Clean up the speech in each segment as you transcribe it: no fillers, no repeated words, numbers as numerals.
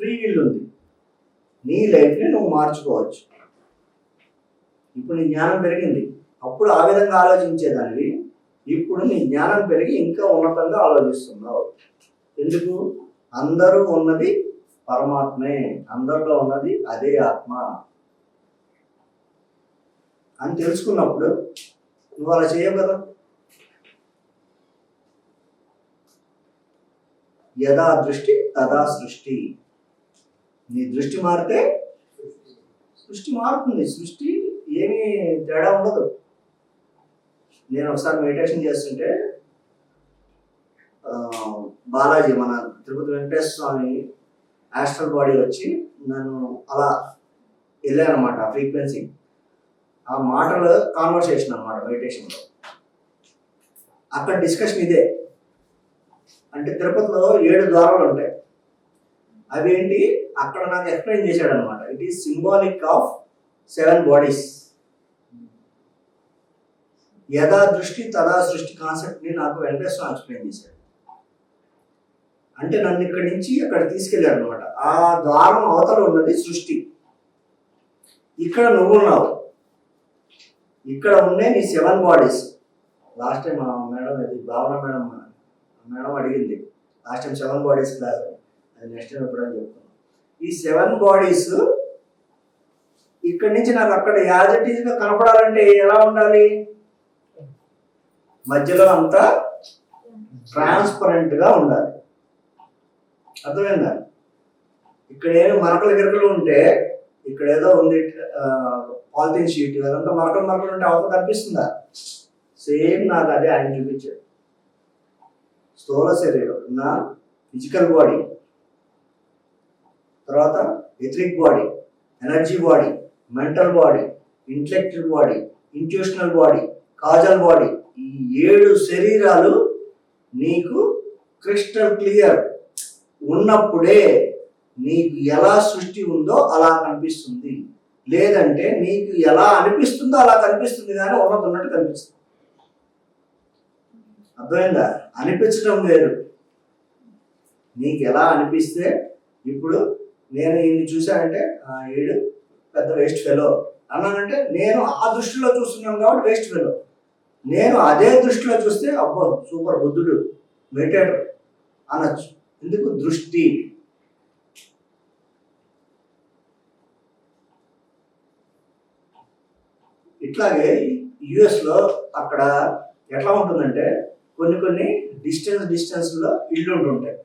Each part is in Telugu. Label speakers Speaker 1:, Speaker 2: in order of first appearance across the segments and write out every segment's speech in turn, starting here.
Speaker 1: ఫ్రీ విల్ ఉంది. నీ లైఫ్ని నువ్వు మార్చుకోవచ్చు. ఇప్పుడు నీ జ్ఞానం పెరిగింది, అప్పుడు ఆ విధంగా ఆలోచించేదానివి, ఇప్పుడు నీ జ్ఞానం పెరిగి ఇంకా ఉన్నతంగా ఆలోచిస్తున్నావు. ఎందుకు? అందరూ ఉన్నది పరమాత్మే, అందరిలో ఉన్నది అదే ఆత్మ అని తెలుసుకున్నప్పుడు నువ్వు అలా చేయవు కదా. యదా దృష్టి తదా సృష్టి. నీ దృష్టి మారితే సృష్టి మారుతుంది. సృష్టి ఏమీ తేడా ఉండదు. నేను ఒకసారి మెడిటేషన్ చేస్తుంటే బాలాజీ, మన తిరుపతి వెంకటేశ్వర స్వామి ఆస్ట్రల్ బాడీ వచ్చి నన్ను అలా వెళ్ళానమాట. ఆ ఫ్రీక్వెన్సీ, ఆ మాటలు కాన్వర్సేషన్ అనమాట మెడిటేషన్లో. అక్కడ డిస్కషన్ ఇదే. అంటే తిరుపతిలో 7 ద్వారాలు ఉంటాయి. అవి ఏంటి అక్కడ నాకు ఎక్స్ప్లెయిన్ చేశాడు అనమాట. It is symbolic of 7 bodies. యథా దృష్టి తదా సృష్టి కాన్సెప్ట్ని నాకు వెంకటేశ్వర ఎక్స్ప్లెయిన్ చేశాడు. అంటే నన్ను ఇక్కడి నుంచి అక్కడ తీసుకెళ్ళాడు అనమాట. ఆ ద్వారం అవతల ఉన్నది సృష్టి, ఇక్కడ నువ్వు ఉన్నావు. ఇక్కడ ఉన్నాయి నీ 7 బాడీస్. లాస్ట్ టైం మా మేడం, అది భావన మేడం అడిగింది లాస్ట్ టైం 7 బాడీస్ క్లాస్. అది నెక్స్ట్ టైం ఎప్పుడని చెప్తున్నాను. ఈ 7 బాడీస్ ఇక్కడి నుంచి నాకు అక్కడ యాజ్ ఇట్ ఈజ్ గా కనపడాలంటే ఎలా ఉండాలి? మధ్యలో అంతా ట్రాన్స్పరెంట్ గా ఉండాలి. అర్థమైందా? ఇక్కడ ఏమి మరకలు గిరకలు ఉంటే, ఇక్కడ ఏదో ఉంది పాలిథిన్ షీట్, అదంతా మరకలు ఉంటే అవతల కనిపిస్తుందా? సేమ్ నాకు అదే ఆయన చూపించాడు. స్థూల శరీరం, నా ఫిజికల్ బాడీ, తర్వాత etheric body, energy body, mental body, intellectual body, intuitional body, causal body. ఈ 7 శరీరాలు నీకు క్రిస్టల్ క్లియర్ ఉన్నప్పుడే నీకు ఎలా సృష్టి ఉందో అలా కనిపిస్తుంది. లేదంటే నీకు ఎలా అనిపిస్తుందో అలా కనిపిస్తుంది, కానీ ఉన్నట్టు కనిపిస్తుంది. అర్థమైందా? అనిపించడం వేరు. నీకు ఎలా అనిపిస్తే, ఇప్పుడు నేను ఈయన్ని చూశానంటే ఈడు పెద్ద వేస్ట్ ఫెలో అన్నానంటే నేను ఆ దృష్టిలో చూస్తున్నాను కాబట్టి వేస్ట్ ఫెలో. నేను అదే దృష్టిలో చూస్తే అబ్బో సూపర్ బుద్ధుడు, మెడిటేటర్ అనొచ్చు. ఎందుకు? దృష్టి. ఇట్లాగే యుఎస్లో అక్కడ ఎట్లా ఉంటుందంటే కొన్ని డిస్టెన్స్లో ఇళ్ళు ఉంటుంటాయి.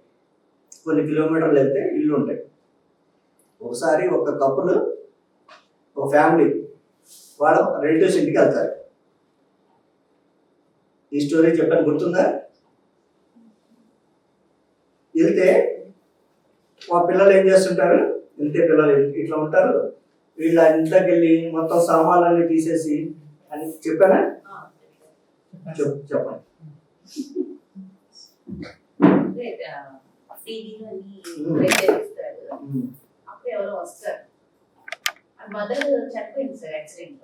Speaker 1: కొన్ని కిలోమీటర్లు వెళ్తే ఇళ్ళు ఉంటాయి. ఒకసారి ఒక కపుల్, ఒక ఫ్యామిలీ, వాళ్ళ రిలేటివ్స్ ఇంటికి వెళ్తారు. ఈ స్టోరీ చెప్పాను, గుర్తుందా? వెళ్తే మా పిల్లలు ఏం చేస్తుంటారు, వెళ్తే పిల్లలు ఇట్లా ఉంటారు. వీళ్ళ ఇంట్లోకి వెళ్ళి మొత్తం సామాన్లన్నీ తీసేసి అని చెప్పానా? చెప్పండి.
Speaker 2: అప్పుడు ఎవరో వస్తారు, మదర్ చనిపోయింది సార్ యాక్సిడెంట్.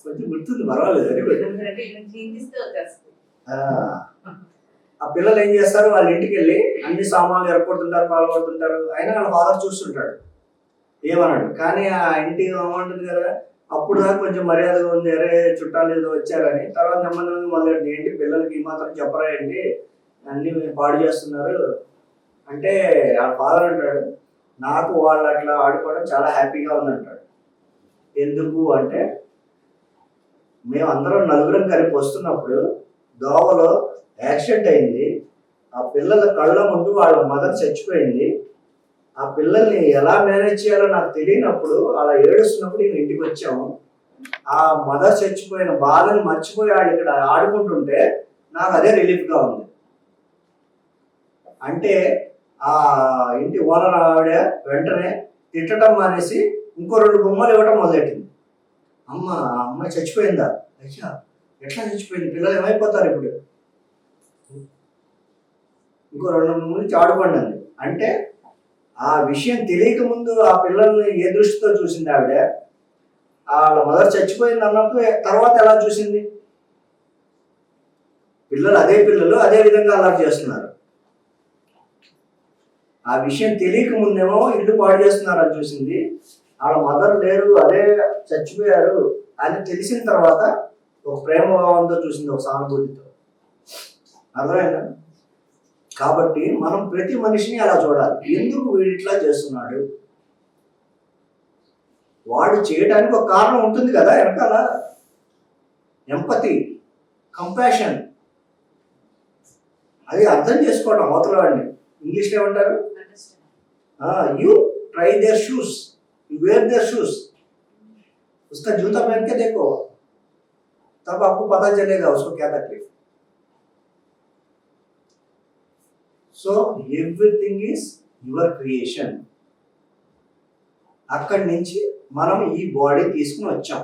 Speaker 1: కొంచెం గుర్తుంది, పర్వాలేదు. ఆ పిల్లలు ఏం చేస్తారు, వాళ్ళ ఇంటికి వెళ్ళి అన్ని సామాన్లు ఎరగొడుతుంటారు, పాల్గొడుతుంటారు. అయినా వాళ్ళ ఫాదర్ చూస్తుంటాడు, ఏమన్నాడు. కానీ ఆ ఇంటి ఏమంటుంది కదా, అప్పుడు దాకా కొంచెం మర్యాదగా ఉంది, అరే చుట్టాలు ఏదో వచ్చారని. తర్వాత నెమ్మది మొదలెట్టింది, ఏంటి పిల్లలకి ఈ మాత్రం చెప్పరా ఏంటి, అన్ని పాడు చేస్తున్నారు అంటే. ఆ ఫాదర్ అంటాడు, నాకు వాళ్ళు అట్లా ఆడుకోవడం చాలా హ్యాపీగా ఉందంటాడు. ఎందుకు అంటే, మేమందరం నలుగురం కలిపి వస్తున్నప్పుడు దోవలో యాక్సిడెంట్ అయింది. ఆ పిల్లల కళ్ళ ముందు వాళ్ళ మదర్ చచ్చిపోయింది. ఆ పిల్లల్ని ఎలా మేనేజ్ చేయాలో నాకు తెలియనప్పుడు, అలా ఏడుస్తున్నప్పుడు నేను ఇంటికి వచ్చాము. ఆ మదర్ చచ్చిపోయిన బాధని మర్చిపోయి వాళ్ళు ఇక్కడ ఆడుకుంటుంటే నాకు అదే రిలీఫ్గా ఉంది అంటే. ఆ ఇంటి ఓనర్ ఆవిడ వెంటనే తిట్టడం మానేసి ఇంకో 2 బొమ్మలు ఇవ్వటం మొదలెట్టింది. ఆ అమ్మాయి చచ్చిపోయిందా? అయ్యా ఎట్లా చచ్చిపోయింది, పిల్లలు ఏమైపోతారు ఇప్పుడు, ఇంకో 2 బొమ్మలు ఆడుకోండి అంది. అంటే ఆ విషయం తెలియక ముందు ఆ పిల్లల్ని ఏ దృష్టితో చూసింది ఆవిడ, వాళ్ళ మదర్ చచ్చిపోయింది అన్నప్పుడు తర్వాత ఎలా చూసింది? పిల్లలు అదే విధంగా అలర్ట్ చేస్తున్నారు. ఆ విషయం తెలియక ముందేమో ఇల్లు పాడు చేస్తున్నారని చూసింది. వాళ్ళ మదర్ లేరు, అదే చచ్చిపోయారు అని తెలిసిన తర్వాత ఒక ప్రేమ భావంతో చూసింది, ఒక సానుభూతితో. అర్థమైందా? కాబట్టి మనం ప్రతి మనిషిని అలా చూడాలి. ఎందుకు వీడిట్లా చేస్తున్నాడు? వాడు చేయడానికి ఒక కారణం ఉంటుంది కదా వెనకాల. ఎంపతి, కంపాషన్, అది అర్థం చేసుకోవడం అవతల వాడిని. ఇంగ్లీష్లో ఏమంటారు? You try their shoes, you wear their shoes, उसका जूता पहन के देखो, तब आपको पता चलेगा उसको क्या तकलीफ. So everything is your creation. అక్కడి నుంచి మనం ఈ బాడీ తీసుకుని వచ్చాం,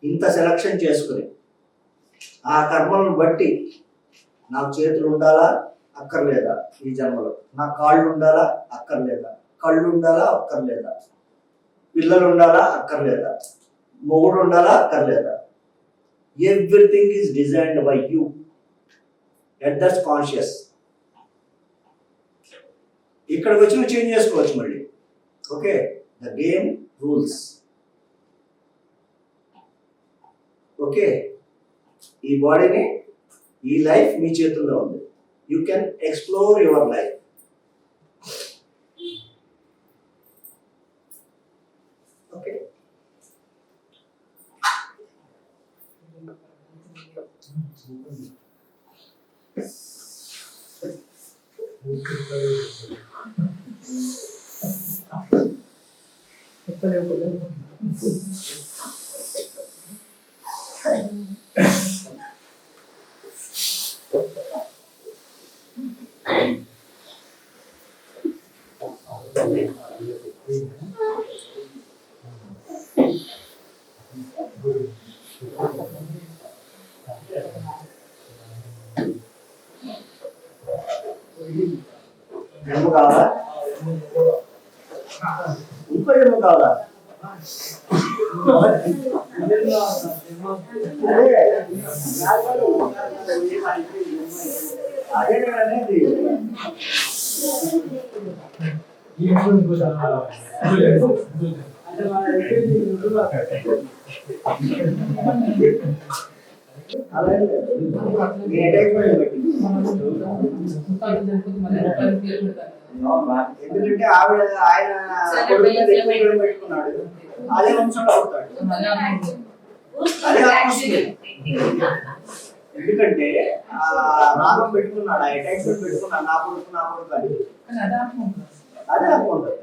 Speaker 1: ఇంత సెలక్షన్ చేసుకుని. ఆ కర్మలను బట్టి నాకు చేతులు ఉండాలా అక్కర్లేదా, ఈ జన్మలో నాకు కాళ్ళు ఉండాలా అక్కర్లేదా, కళ్ళు ఉండాలా అక్కర్లేదా, పిల్లలు ఉండాలా అక్కర్లేదా, మొగుడు ఉండాలా అక్కర్లేదా. Everything is designed by you at that conscious. ఇక్కడికి వచ్చి నువ్వు చేంజ్ చేసుకోవచ్చు మళ్ళీ. Okay, the game rules. Okay, ఈ బాడీని, ఈ లైఫ్ మీ చేతుల్లో ఉంది. You can explore your life. Okay, జన్మ కావాలా? ఇంకో జన్మ కావాలా? అదే అనేది. ఎందుకంటే ఆయన పెట్టుకున్నాడు, అదే వంశంలో అవుతాడు, అదే వస్తుంది. ఎందుకంటే ఆ రాగం పెట్టుకున్నాడు, ఆ అటాచ్మెంట్ పెట్టుకున్నాడు, నా కొడుకు అని. అదే అనుకుంటాడు.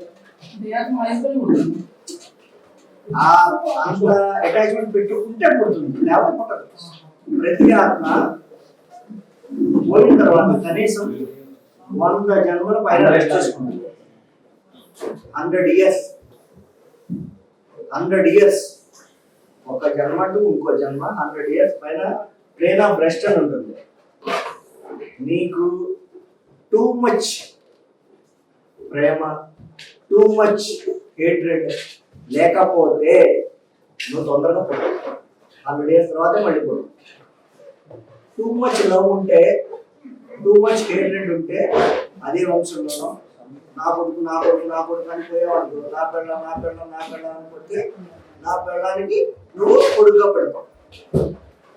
Speaker 1: అంత అటాచ్మెంట్ పెట్టుకుంటే పుడుతుంది, లేకపోతే పుట్టదు. ప్రతి ఆత్మ పోయిన తర్వాత కనీసం 100 జన్మల పైన రెస్ట్ చేసుకుంటుంది. 100 years, 100 years, ఒక జన్మ టు ఇంకో జన్మ, 100 years పైన ప్లేన్ ఆఫ్ రెస్ట్ అని ఉంటుంది. నీకు టూ మచ్ ప్రేమ, టూ మచ్ హేట్రెడ్ లేకపోతే నువ్వు తొందరగా పోతావు. 100 years తర్వాత మళ్ళీ పోతావు. టూ మచ్ లవ్ ఉంటే, టూ మచ్ హేట్రెడ్ ఉంటే, అదే వంశంలోనో నా కొడుకు నా కొడుకు నా కొడుకు అని పోయేవాడు. నా పెళ్ళం నా పెళ్ళం నా పెళ్ళం అని పోతే నా పెళ్ళానికి నువ్వు కొడుకుగా పెడతావు.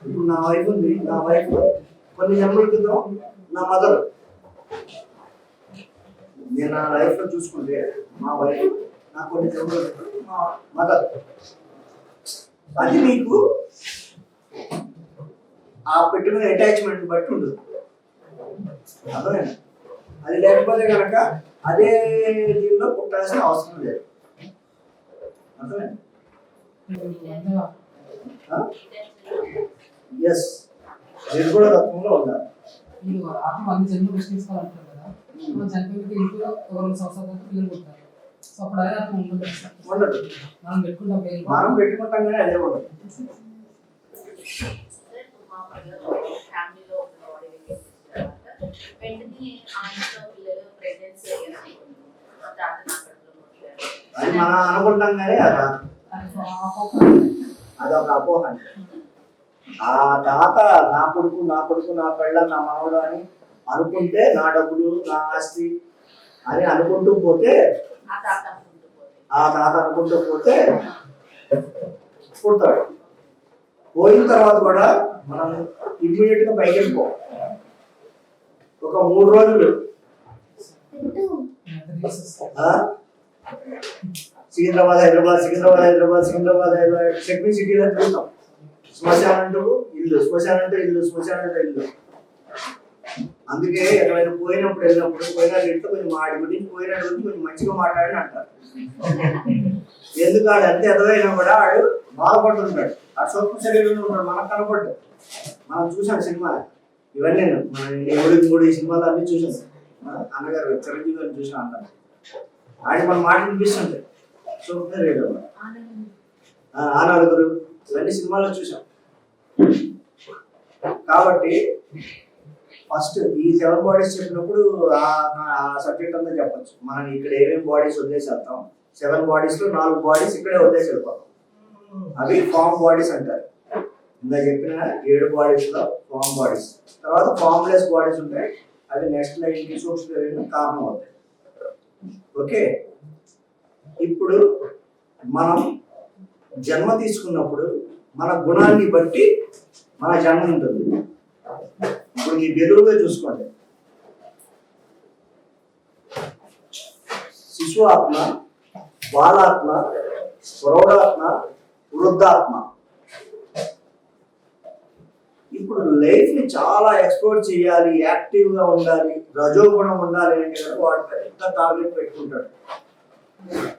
Speaker 1: ఇప్పుడు నా వైఫ్ ఉంది, నా వైఫ్ కొన్ని జన్మల క్రితం నా మదర్. నేను నా లైఫ్లో చూసుకుంటే మా వైఫ్ నా కొన్ని జన్మల క్రితం మా మదర్. అది నీకు ఆ పెట్టుకునే అటాచ్మెంట్ బట్టి ఉండదు. అర్థమైనా? అది లేకపోతే కనుక అదే దీనిలో పుట్టాల్సిన అవసరం లేదు. అర్థమైనా? ఎస్, మీరు కూడా తత్వంలో ఉండాలి.
Speaker 3: మీరు ఆత్మ అన్ని జన్మలు సృష్టించుకోవాలంటారు కదా, మనం చనిపోయిన ఇంట్లో ఒక 2 సంవత్సరాల తర్వాత పిల్లలు పుట్టారు. సో అప్పుడు అదే ఆత్మ ఉంటుంది
Speaker 1: ఉండదు.
Speaker 3: మనం పెట్టుకుంటాం,
Speaker 1: మనం పెట్టుకుంటాం కానీ అదే ఉండదు.
Speaker 2: ఫ్యామిలీలో వెంటనే ఆయనలో పిల్లలు ప్రెగ్నెన్సీ అయ్యారు, తాత నా కడుపులో పుట్టారు.
Speaker 1: అది మనం అనుకుంటాం కానీ అది అదొక అపోహ అండి. ఆ తాత నా కొడుకు నా పెళ్ళ నా మనవడు అని అనుకుంటే నా డబ్బులు నా ఆస్తి అని అనుకుంటూ పోతే ఆ తాత అనుకుంటూ పోతే పుడతాడు. పోయిన తర్వాత కూడా మనం ఇమ్మీడియట్ గా పైకి వెళ్ళిపో. ఒక 3 రోజులు సికింద్రాబాద్ హైదరాబాద్ సెకండ్ సిటీలో తిరుగుతాం. శ్మశానం అంటే ఇల్లు, శ్మశానం అంటే ఇల్లు. అందుకే ఎక్కడైనా పోయినప్పుడు వెళ్ళినప్పుడు పోయినా ఇంట్లో కొంచెం వాడి గురించి పోయినట్టు గురించి కొంచెం మంచిగా మాట్లాడని అంటారు. ఎందుకు ఆడు అంతే ఎదవైనా కూడా ఆడు బాధపడుతుంటాడు. ఆ సొంత శరీరంలో ఉంటాడు, మనకు కనపడ్డాడు. మనం చూసాం సినిమా ఇవన్నీ, మన 3 సినిమాలు అన్ని చూసాం. అన్నగారు చిరంజీవి గారిని చూసాం అన్నారు. ఆడి మన మాట వినిపిస్తుంటాయి. సొంత శరీరంలో ఆ నలుగురు ఇవన్నీ సినిమాల్లో చూసాం. కాబట్టి ఫస్ట్ ఈ 7 బాడీస్ చెప్పినప్పుడు ఆ సబ్జెక్ట్ అంతా చెప్పచ్చు. మనం ఇక్కడ ఏమేమి బాడీస్ వదిలేసేస్తాం. 7 బాడీస్ లో 4 బాడీస్ ఇక్కడే వదిలేసి వెళ్ళిపోతాం. అవి ఫామ్ బాడీస్ అంటారు. ఇందా చెప్పిన 7 బాడీస్ లో ఫామ్ బాడీస్. తర్వాత ఫామ్లెస్ బాడీస్ ఉంటాయి. అవి నెక్స్ట్ లైన్ సూక్ష్మ కారణం అవుతాయి. ఓకే, ఇప్పుడు మనం జన్మ తీసుకున్నప్పుడు మన గుణాన్ని బట్టి మన జన్మ ఉంటుంది. ఇప్పుడు మీ బెలుగుగా చూసుకోండి. శిశు ఆత్మ, బాలాత్మ, ప్రౌఢాత్మ, వృద్ధాత్మ. ఇప్పుడు లైఫ్ ని చాలా ఎక్స్ప్లోర్ చేయాలి, యాక్టివ్ గా ఉండాలి, రజోగుణం ఉండాలి అంటే వాడు పెద్ద టార్గెట్ పెట్టుకుంటాడు.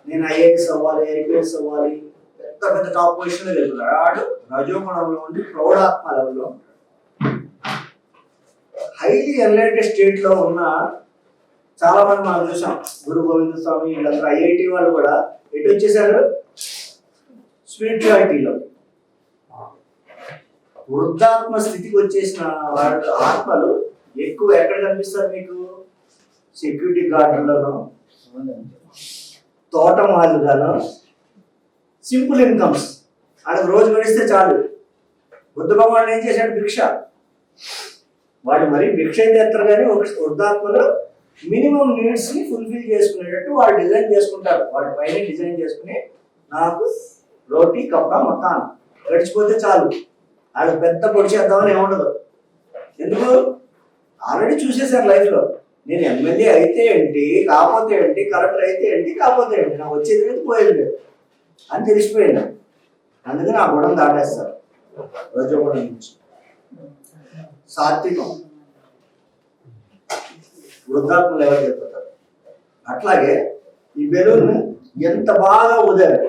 Speaker 1: నేను ఐఏఎస్ అవ్వాలి, ఐపీఎస్ అవ్వాలి, పెద్ద టాప్ పొజిషన్ లో వెళ్తున్నాడు. వాడు రజోగుణంలో ఉండి ప్రౌఢాత్మ లెవెల్లో ఉంటాడు. హైలీ ఎన్లైటెడ్ స్టేట్ లో ఉన్న చాలా మంది మనం చూసాం. గురు గోవింద స్వామి వీళ్ళందరూ ఐఐటి వాళ్ళు కూడా ఎటు వచ్చేసారు? స్పిరిచువాలిటీలో. వృద్ధాత్మ స్థితికి వచ్చేసిన వాళ్ళ ఆత్మలు ఎక్కువ ఎక్కడ కనిపిస్తారు మీకు? సెక్యూరిటీ గార్డులను, తోటమాలుగాను, సింపుల్ ఇన్కమ్స్. ఆయనకు రోజు గడిస్తే చాలు. బుద్ధ భగవాన్ ఏం చేశాడు? భిక్ష. వాడు మరి భిక్ష అయితే ఎత్తారు కానీ ఒక వృద్ధాత్మలో మినిమం నీడ్స్ ని ఫుల్ఫిల్ చేసుకునేటట్టు వాళ్ళు డిజైన్ చేసుకుంటారు. వాడి పైన డిజైన్ చేసుకుని నాకు రోటీ కప్ప మకాన్ గడిచిపోతే చాలు. వాళ్ళు పెద్ద పొడి చేద్దామని ఏముండదు. ఎందుకు? ఆల్రెడీ చూసేసారు లైఫ్ లో. నేను ఎమ్మెల్యే అయితే ఏంటి, కాకపోతే ఏంటి, కలెక్టర్ అయితే ఏంటి, కాకపోతే ఏంటి, నాకు వచ్చేది లేదు పోయేది లేదు అని తెలిసిపోయింది. అందుకని ఆ గుణం దాటేస్తారు. రజోగుణం నుంచి సాత్వికం, వృద్ధాత్మలు ఎవరు చెప్తారు. అట్లాగే ఈ బెలూన్ ఎంత బాగా ఊదారు.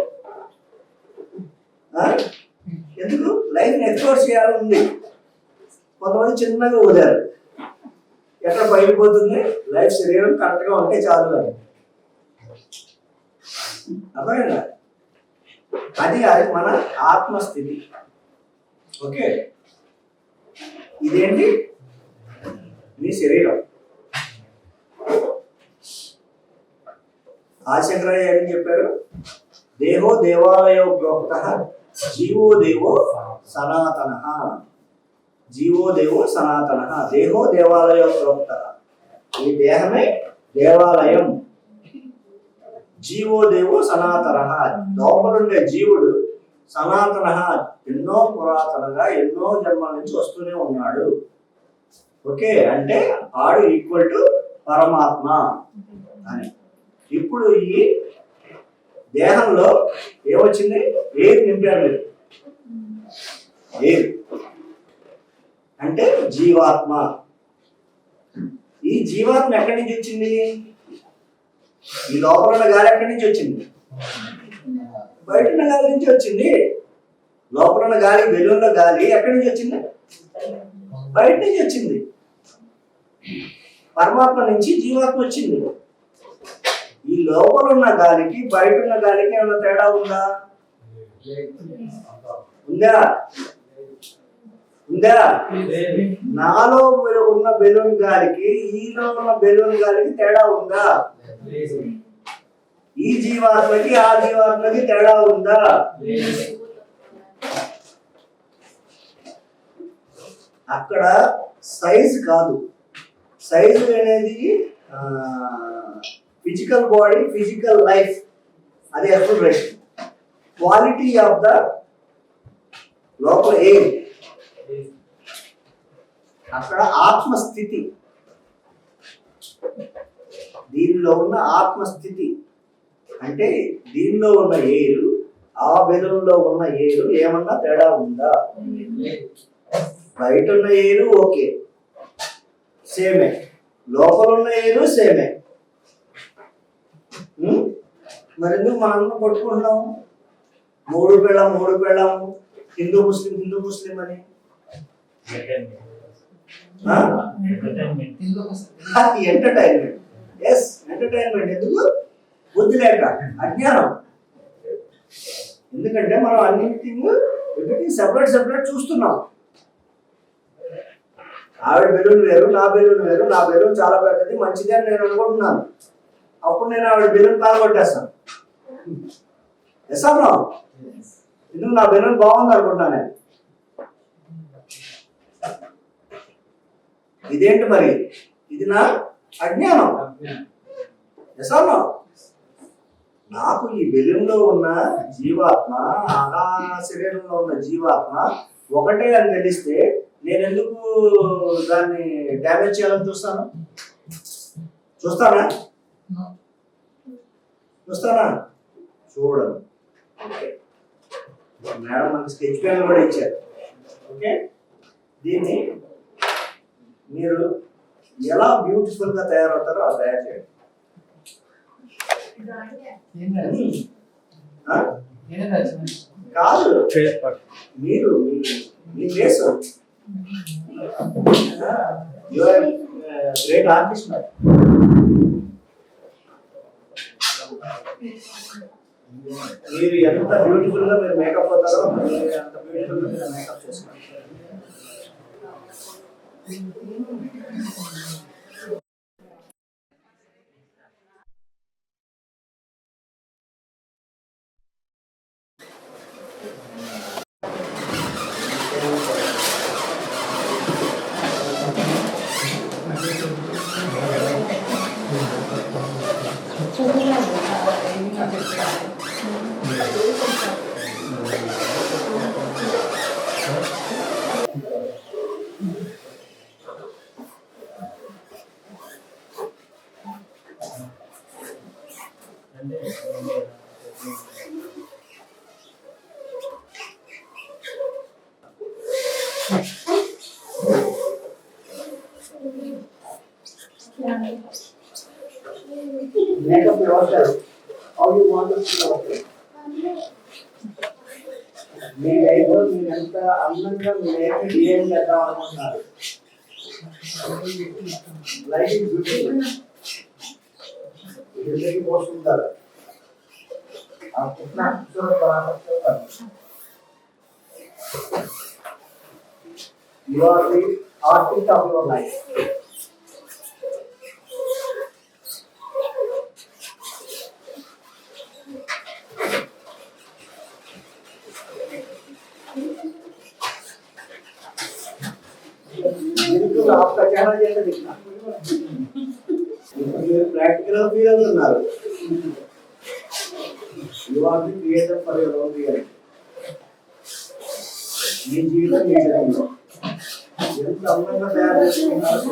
Speaker 1: ఎందుకు? లైఫ్ ని ఎక్స్ప్లోర్ చేయాలని ఉంది. కొంతమంది చిన్నగా ఊదారు. ఎక్కడ పగిలిపోతుంది? లైఫ్ శరీరం కరెక్ట్ గా ఉంటే చాలు అని. అర్థమైందా? అది మన ఆత్మస్థితి. ఓకే, ఇదేంటి? మీ శరీరం. ఆశంకరయ్య ఏం చెప్పారు? దేహో దేవాలయో ప్రోక్త జీవో దేవో సనాతన. జీవో దేవో సనాతన. దేహో దేవాలయో ప్రోక్త. ఈ దేహమే దేవాలయం. జీవో దేవో సనాతన. లోపలుండే జీవుడు సనాతన, ఎన్నో పురాతనంగా ఎన్నో జన్మల నుంచి వస్తూనే ఉన్నాడు. ఓకే, అంటే ఆడు ఈక్వల్ టు పరమాత్మ అని. ఇప్పుడు ఈ దేహంలో ఏమొచ్చింది? ఎయిర్ నింపారు. ఎయిర్ అంటే జీవాత్మ. ఈ జీవాత్మ ఎక్కడి నుంచి వచ్చింది? ఈ లోపల ఉన్న గాలి ఎక్కడి నుంచి వచ్చింది? బయట ఉన్న గాలి నుంచి వచ్చింది. లోపల ఉన్న గాలి, బెలూన్లో గాలి ఎక్కడి నుంచి వచ్చింది? బయట నుంచి వచ్చింది. పరమాత్మ నుంచి జీవాత్మ వచ్చింది. ఈ లోపల ఉన్న గాలికి బయట ఉన్న గాలికి ఏమైనా తేడా ఉందా? ఉందా? ఉందా? నాలో ఉన్న బెలూన్ గాలికి ఈలో ఉన్న బెలూన్ గాలికి తేడా ఉందా? ఈ జీవాత్మకి ఆ జీవాత్మకి తేడా ఉందా? అక్కడ సైజ్ కాదు, సైజ్ అనేది ఫిజికల్ బాడీ, ఫిజికల్ లైఫ్, అది ఎక్స్ప్లోరేషన్. క్వాలిటీ ఆఫ్ ద లోపల ఎయిర్, అక్కడ ఆత్మస్థితి, దీనిలో ఉన్న ఆత్మస్థితి అంటే దీనిలో ఉన్న ఎయిర్ ఆ బెలూన్లో ఉన్న ఎయిర్ ఏమన్నా తేడా ఉందా? బయట ఉన్న ఎయిర్ ఓకే సేమే, లోపల ఉన్న ఎయిర్ సేమే. మరి ఎందుకు మనం కొట్టుకుంటున్నాము? మూడు పెళ్ళాము, హిందూ ముస్లిం అని. Entertainment, yes entertainment. ఎందుకు? బుద్ధి లేక, అజ్ఞానం. ఎందుకంటే మనం ఎవ్రీథింగ్ సెపరేట్ చూస్తున్నాం. ఆవిడ బెలూన్ వేరు, నా బెలూన్ వేరు, నా బెలూన్ చాలా పెద్దది మంచిది అని నేను అనుకుంటున్నాను. అప్పుడు నేను ఆవిడ బెలూన్ పాల్గొట్టేస్తాను. ఎసామా ఎందుకు నా బెలూన్ బాగుంది అనుకుంటాను నేను. ఇదేంటి మరి? ఇది నా అజ్ఞానం. ఎసామా నాకు ఈ బెలూన్లో ఉన్న జీవాత్మ, ఆ శరీరంలో ఉన్న జీవాత్మ ఒకటే అని తెలిస్తే నేను ఎందుకు దాన్ని డ్యామేజ్ చేయాలని చూస్తానా? చూడను. మేడం మనకి స్కెచ్ పెన్ కూడా ఇచ్చారు. ఓకే, దీన్ని మీరు ఎలా బ్యూటిఫుల్ గా తయారవుతారో అలా తయారు చేయండి. కాదు, మీరు మీ face, you are great artist. మీరు ఎంత బ్యూటిఫుల్ గా మీరు మేకప్ అవుతారో అంత బ్యూటిఫుల్ గా మీరు మేకప్ చేస్తున్నారు. Make up yourself. How you want to see yourself. Me life మీరు ఎంత అందంగా మీ లైఫ్ ఏం చేద్దాం అనుకుంటున్నారు? Life is beautiful. जिंदगी बहुत सुंदर है. आप कितना खूबसूरत बना सकते हो. You are the artist of your life. बिल्कुल आपका चेहरा जैसे दिखना. प्रैक्टिकल फील అవుతున్నారు. You are the creator for your own reality. మీ జీవితం మీ చేతుల్లో. ఎంత అందంగా తయారు చేసుకున్నారు.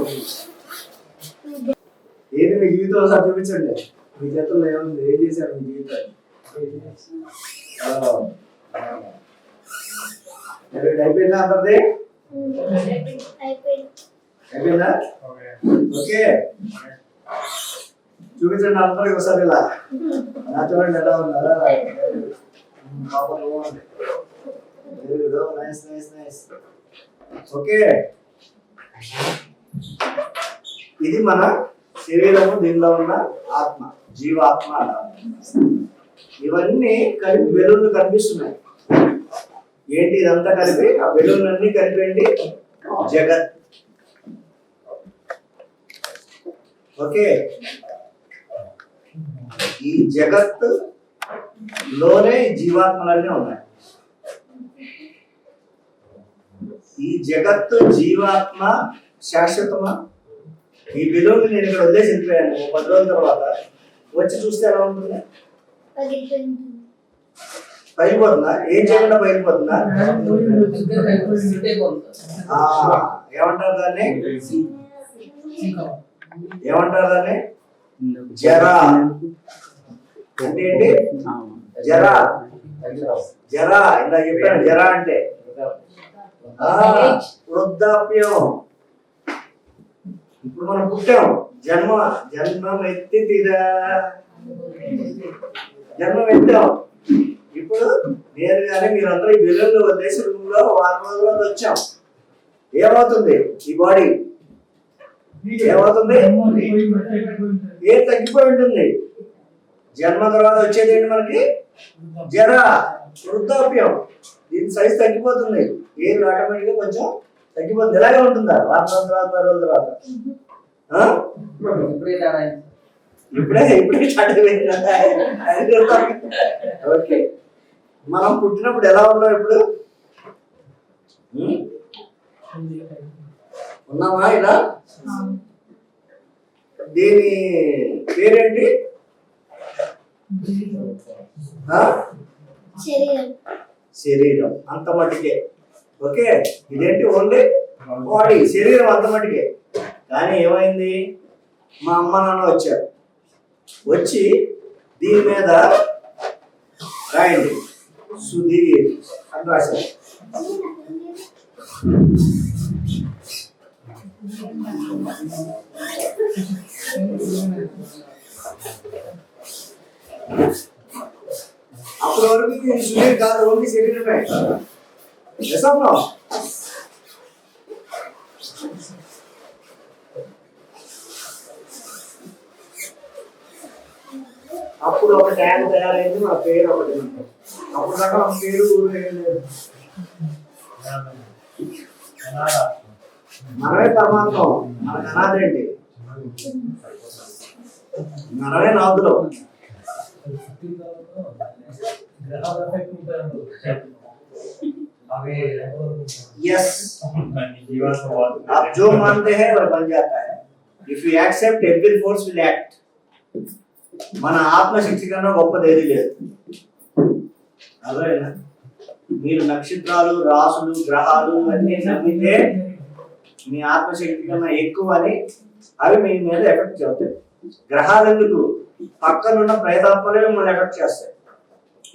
Speaker 1: ఏది మీ జీవితంలో సార్ చూపించండి. మీ చేతుల్లో ఏముంది? ఏం చేశారు మీ జీవితాన్ని? అయిపోయిందా అందరిది? అయిపోయిందా? ఓకే, చూపించండి అందరికి ఒకసారి ఇలా. నా చూడండి ఎలా ఉన్నారా? Nice nice nice. ఓకే, ఇది మన శరీరము, దీనిలో ఉన్న ఆత్మ, జీవాత్మ అన్నారు. ఇవన్నీ కలిపి బెలూన్లు కనిపిస్తున్నాయి. ఏంటి ఇదంతా కలిపి? ఆ బెలూన్ అన్ని కలిపండి జగత్. ఓకే, ఈ జగత్ లోనే జీవాత్మలన్నీ ఉన్నాయి. ఈ జగత్తు జీవాత్మ శాశ్వతమా? ఈ విలువని నేను ఇక్కడ వదిలేసి వెళ్ళిపోయాను. 10 రోజుల తర్వాత వచ్చి చూస్తే ఎలా ఉంటుంది? పగిలిపోతుందా? ఏం చేయకుండా పగిలిపోతుందా? ఏమంటారు దాన్ని? ఏమంటారు దాన్ని? జరా. అంటే ఏంటి? జరా. జరా ఇలా చెప్పాను. జరా అంటే వృద్ధాప్యం. ఇప్పుడు మనం పుట్టాం, జన్మం ఎత్తిరా, జన్మం ఎత్తాం. ఇప్పుడు నేరుగానే మీరందరూ ఈ బిల్లుల్లో వదిలేసి రూమ్లో 1 రోజుల వచ్చాం. ఏమవుతుంది? ఈ బాడీ ఏమవుతుంది? ఏం తగ్గిపోయి ఉంటుంది. జన్మ తర్వాత వచ్చేది ఏంటి మనకి? జర, వృద్ధాప్యం. దీని సైజ్ తగ్గిపోతుంది. ఏది ఆటోమేటిక్గా కొంచెం తగ్గిపోతుంది. ఇలాగే ఉంటుందా 1 రోజుల తర్వాత 10 రోజుల తర్వాత? ఇప్పుడే స్టార్ట్ అయిపోయింది. ఓకే, మనం పుట్టినప్పుడు ఎలా ఉన్నాం? ఇప్పుడు ఉన్నామా ఇలా? దీని పేరేంటి? శరీరం. అంత మట్టుకే. ఓకే, ఇదేంటి? ఓన్లీ బాడీ, శరీరం అంత మట్టుకే. కానీ ఏమైంది? మా అమ్మ నాన్న వచ్చారు. వచ్చి దీని మీద రాయండి సుధీర్ అని రాశారు. అప్పటి వరకు ఇది సుధీర్ కాదు, ఓన్లీ శరీరమే. అప్పుడు ఒక ట్యాగ్ తయారైంది, మన పేరు ఒకటి. అప్పుడు దాకా మన పేరు ఊరు ఏం లేదు. మనమే పరమాత్మ, మనకు అనాథేంటి? మనమే నాదులో. यस, आप जो मानते हैं वह बन जाता है. If you accept, every force will act. మన ఆత్మశక్తి కన్నా గొప్పది ఏది లేదు. అదేనా? మీరు నక్షత్రాలు, రాసులు, గ్రహాలు అన్నీ నమ్మితే మీ ఆత్మశక్తి కన్నా ఎక్కువ అని అవి మీ మీద ఎఫెక్ట్ చేస్తాయి. గ్రహాలు ఎందుకు? పక్కనున్న ప్రేతాత్మలే మిమ్మల్ని ఎఫెక్ట్ చేస్తాయి.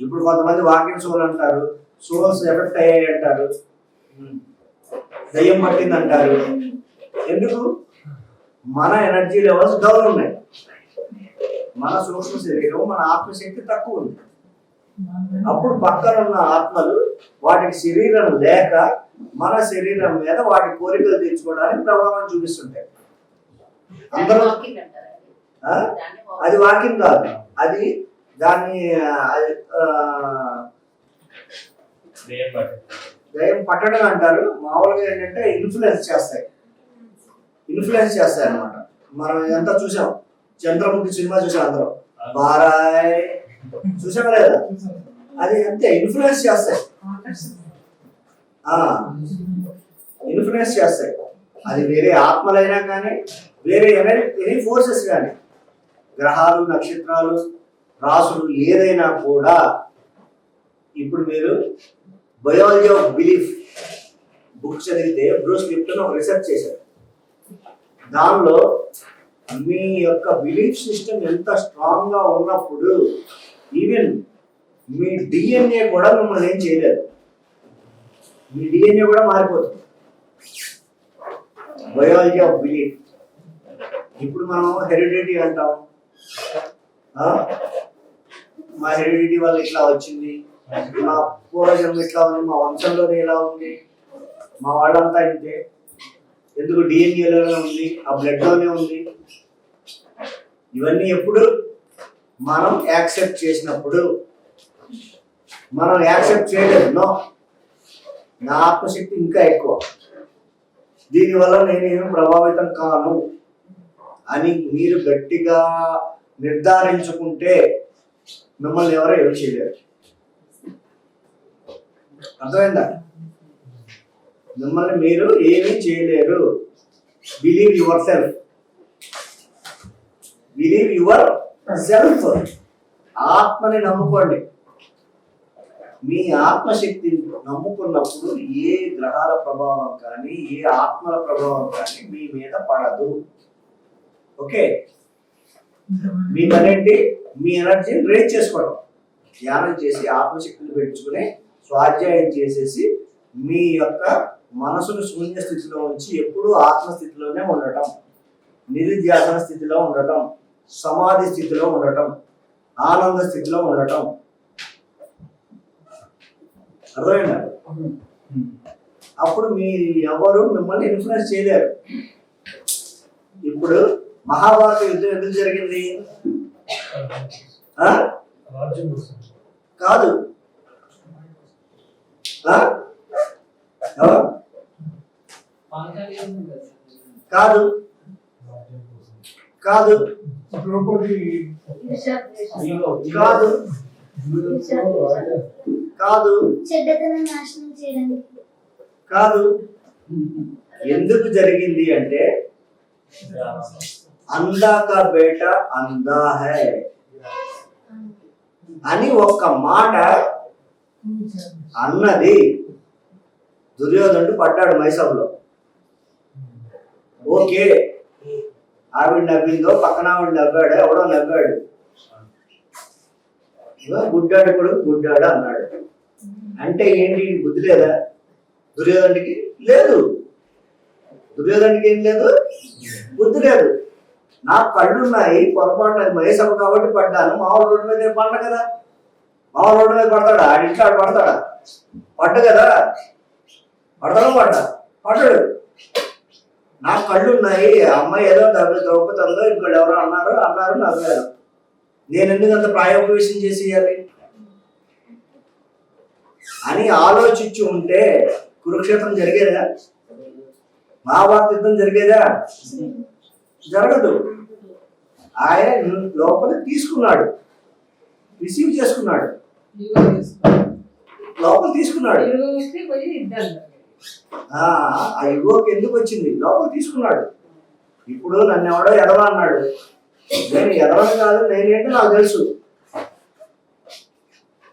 Speaker 1: ఇప్పుడు కొంతమంది వాకింగ్ సోల్ అంటారు, సోల్స్ ఎఫెక్ట్ అయ్యాయి అంటారు, దయ్యం పట్టింది అంటారు. ఎందుకు? మన ఎనర్జీ లెవెల్స్ డౌన్ ఉన్నాయి. మన సూక్ష్మ శరీరం, మన ఆత్మశక్తి తక్కువ ఉంది. అప్పుడు పక్కన ఉన్న ఆత్మలు వాటికి శరీరం లేక మన శరీరం మీద వాటి కోరికలు తీర్చుకోవడానికి ప్రభావం చూపిస్తుంటాయి. అందరూ అది వాకింగ్ కాదు, అది దాన్ని దయ్యం పట్టడం అంటారు. మామూలుగా ఏంటంటే ఇన్ఫ్లుయెన్స్ చేస్తాయి అన్నమాట. మనం ఎంత చూసాం, చంద్రముఖి సినిమా చూసాం అందరం, బారాయ్ చూసాం లేదా? అది అంతే, ఇన్ఫ్లుయెన్స్ చేస్తాయి. అది వేరే ఆత్మలైనా కానీ, వేరే ఎనీ ఫోర్సెస్ కానీ, గ్రహాలు, నక్షత్రాలు, రాసులు ఏదైనా కూడా. ఇప్పుడు మీరు బయాలజీ ఆఫ్ బిలీఫ్ బుక్ చదివితే బ్రూస్ లిప్టన్ ఒక రీసెర్చ్ చేశారు. దానిలో మీ యొక్క బిలీఫ్ సిస్టమ్ ఎంత స్ట్రాంగ్ గా ఉన్నప్పుడు ఈవెన్ మీ డిఎన్ఏ కూడా మిమ్మల్ని ఏం చేయలేదు. మీ డిఎన్ఏ కూడా మారిపోతుంది. Biology of belief. ఇప్పుడు మనం హెరిడిటీ అంటాం. మా హెరిడిటీ వల్ల ఇట్లా వచ్చింది, మా పూర్వజన్మ ఇట్లా ఉంది, మా వంశంలోనే ఇలా ఉంది, మా వాళ్ళంతా ఇంతే. ఎందుకు? డిఎన్ఏలోనే ఉంది, ఆ బ్లడ్లోనే ఉంది. ఇవన్నీ ఎప్పుడు? మనం యాక్సెప్ట్ చేసినప్పుడు. మనం యాక్సెప్ట్ చేయలేదు. నో, నా ఆత్మశక్తి ఇంకా ఎక్కువ, దీనివల్ల నేనేమి ప్రభావితం కాను అని మీరు గట్టిగా నిర్ధారించుకుంటే మిమ్మల్ని ఎవరో ఏమి చేయలేరు. అర్థమైందా? మిమ్మల్ని మీరు ఏమీ చేయలేరు. Believe your self. Believe your self. ఆత్మని నమ్ముకోండి. మీ ఆత్మశక్తిని నమ్ముకున్నప్పుడు ఏ గ్రహాల ప్రభావం కానీ ఏ ఆత్మల ప్రభావం కానీ మీ మీద పడదు. ఓకే, మీ పని ఏంటి? మీ ఎనర్జీని రేజ్ చేసుకోవడం. ధ్యానం చేసి ఆత్మశక్తిని పెంచుకుని స్వాధ్యాయం చేసేసి మీ యొక్క మనసును శూన్య స్థితిలో ఉంచి ఎప్పుడూ ఆత్మస్థితిలోనే ఉండటం, నిరుధ్యాసన స్థితిలో ఉండటం, సమాధి స్థితిలో ఉండటం, ఆనంద స్థితిలో ఉండటం. అర్థమైందా? అప్పుడు మీ ఎవరు మిమ్మల్ని ఇన్ఫ్లుయెన్స్ చేయలేరు. ఇప్పుడు మహాభారత యుద్ధం ఎందుకు జరిగింది? కాదు కాదు కాదు కాదు కాదు
Speaker 4: చెడ్డతనం నాశనం చేయడానికి
Speaker 1: కాదు. ఎందుకు జరిగింది అంటే అందా కా బేటా అందా హై అని ఒక్క మాట అన్నది దుర్యోధనుడు పడ్డాడు మైసభలో. ఓకే, ఆవిడ నవ్విందో పక్కన ఆవిడ నవ్వాడు, ఎవడో నవ్వాడు, గుడ్డాడు కొడుకు గుడ్డాడు అన్నాడు. అంటే ఏంటి? బుద్ధి లేదా దుర్యోధనుడికి? లేదు. దుర్యోధనుడికి ఏం లేదు? బుద్ధి లేదు. నాకు కళ్ళున్నాయి, పొరపాటు అది మహేసభ కాబట్టి పడ్డాను. మామూలు రోడ్డు మీద పడ్డ కదా. మామూలు రోడ్డు మీద పడతాడా? ఆడింట్లో ఆడు పడతాడా? పడ్డు కదా. పడ్డా పడ్డాడు. నాకు కళ్ళు ఉన్నాయి, అమ్మాయి ఏదో ద్రౌపదంలో ఇంకోళ్ళు ఎవరో అన్నారు నవ్వారు. నేను ఎందుకు అంత ప్రాయోపవేశం చేసేయాలి అని ఆలోచించి ఉంటే కురుక్షేత్రం జరిగేదా? మహాభారత యుద్ధం జరిగేదా? జరగదు. ఆయన లోపల తీసుకున్నాడు, రిసీవ్ చేసుకున్నాడు, లోపల తీసుకున్నాడు. ఆ యుగోకి ఎందుకు వచ్చింది? లోపల తీసుకున్నాడు. ఇప్పుడు నన్ను ఎవడో ఎదవ అన్నాడు. నేను ఎదవని కాదు, నేనేంటో నాకు తెలుసు.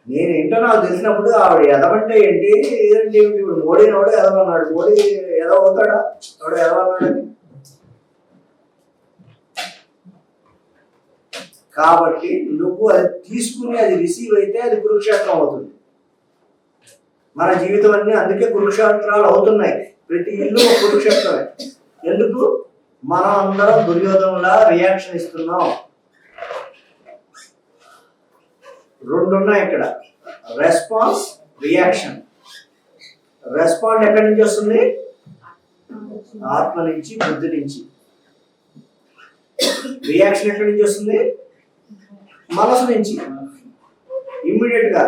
Speaker 1: నేనేంటో నాకు తెలిసినప్పుడు ఆవిడ ఎదవంటే ఏంటి ఏదంటే ఏమిటి? ఇప్పుడు మోడీని ఎవడో ఎదవన్నాడు. మోడీ ఎదవ అవుతాడా? ఎవడో ఎదవన్నాడని. కాబట్టి నువ్వు అది తీసుకుని అది రిసీవ్ అయితే అది కురుక్షేత్రం అవుతుంది. మన జీవితం అన్ని అందుకే కురుక్షేత్రాలు అవుతున్నాయి. ప్రతి ఇల్లు ఒక కురుక్షేత్రమే. ఎందుకు? మనం అందరం దుర్యోధనులా రియాక్షన్ ఇస్తున్నాం. రెండు ఉన్నాయి ఇక్కడ, రెస్పాన్స్, రియాక్షన్. రెస్పాండ్ ఎక్కడి నుంచి వస్తుంది? ఆత్మ నుంచి, బుద్ధి నుంచి. రియాక్షన్ ఎక్కడి నుంచి వస్తుంది? మనసు నుంచి. ఇమ్మీడియట్ గా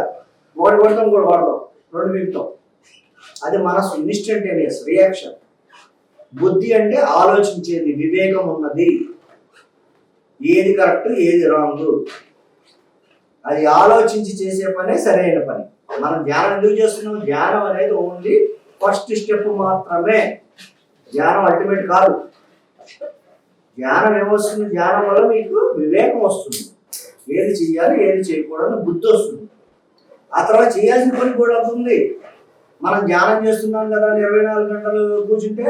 Speaker 1: ఒకటి కొడతాం, ఇంకోటి కొడతాం, రెండు మిగుతాం. అది మనసు, ఇన్స్టంటేనియస్ రియాక్షన్. బుద్ధి అంటే ఆలోచించేది, వివేకం ఉన్నది, ఏది కరెక్ట్ ఏది రాంగ్ అది ఆలోచించి చేసే పనే సరైన పని. మనం ధ్యానం ఎందుకు చేస్తున్నాం? ధ్యానం అనేది ఓన్లీ ఫస్ట్ స్టెప్ మాత్రమే. ధ్యానం అల్టిమేట్ కాదు. ధ్యానం ఏమొస్తుంది? ధ్యానం వల్ల మీకు వివేకం వస్తుంది. ఏది చెయ్యాలి ఏది చేయకూడదు బుద్ధి వస్తుంది. ఆ తర్వాత చేయాల్సిన పని కూడా అవుతుంది. మనం ధ్యానం చేస్తున్నాం కదా, 24 గంటలు కూర్చుంటే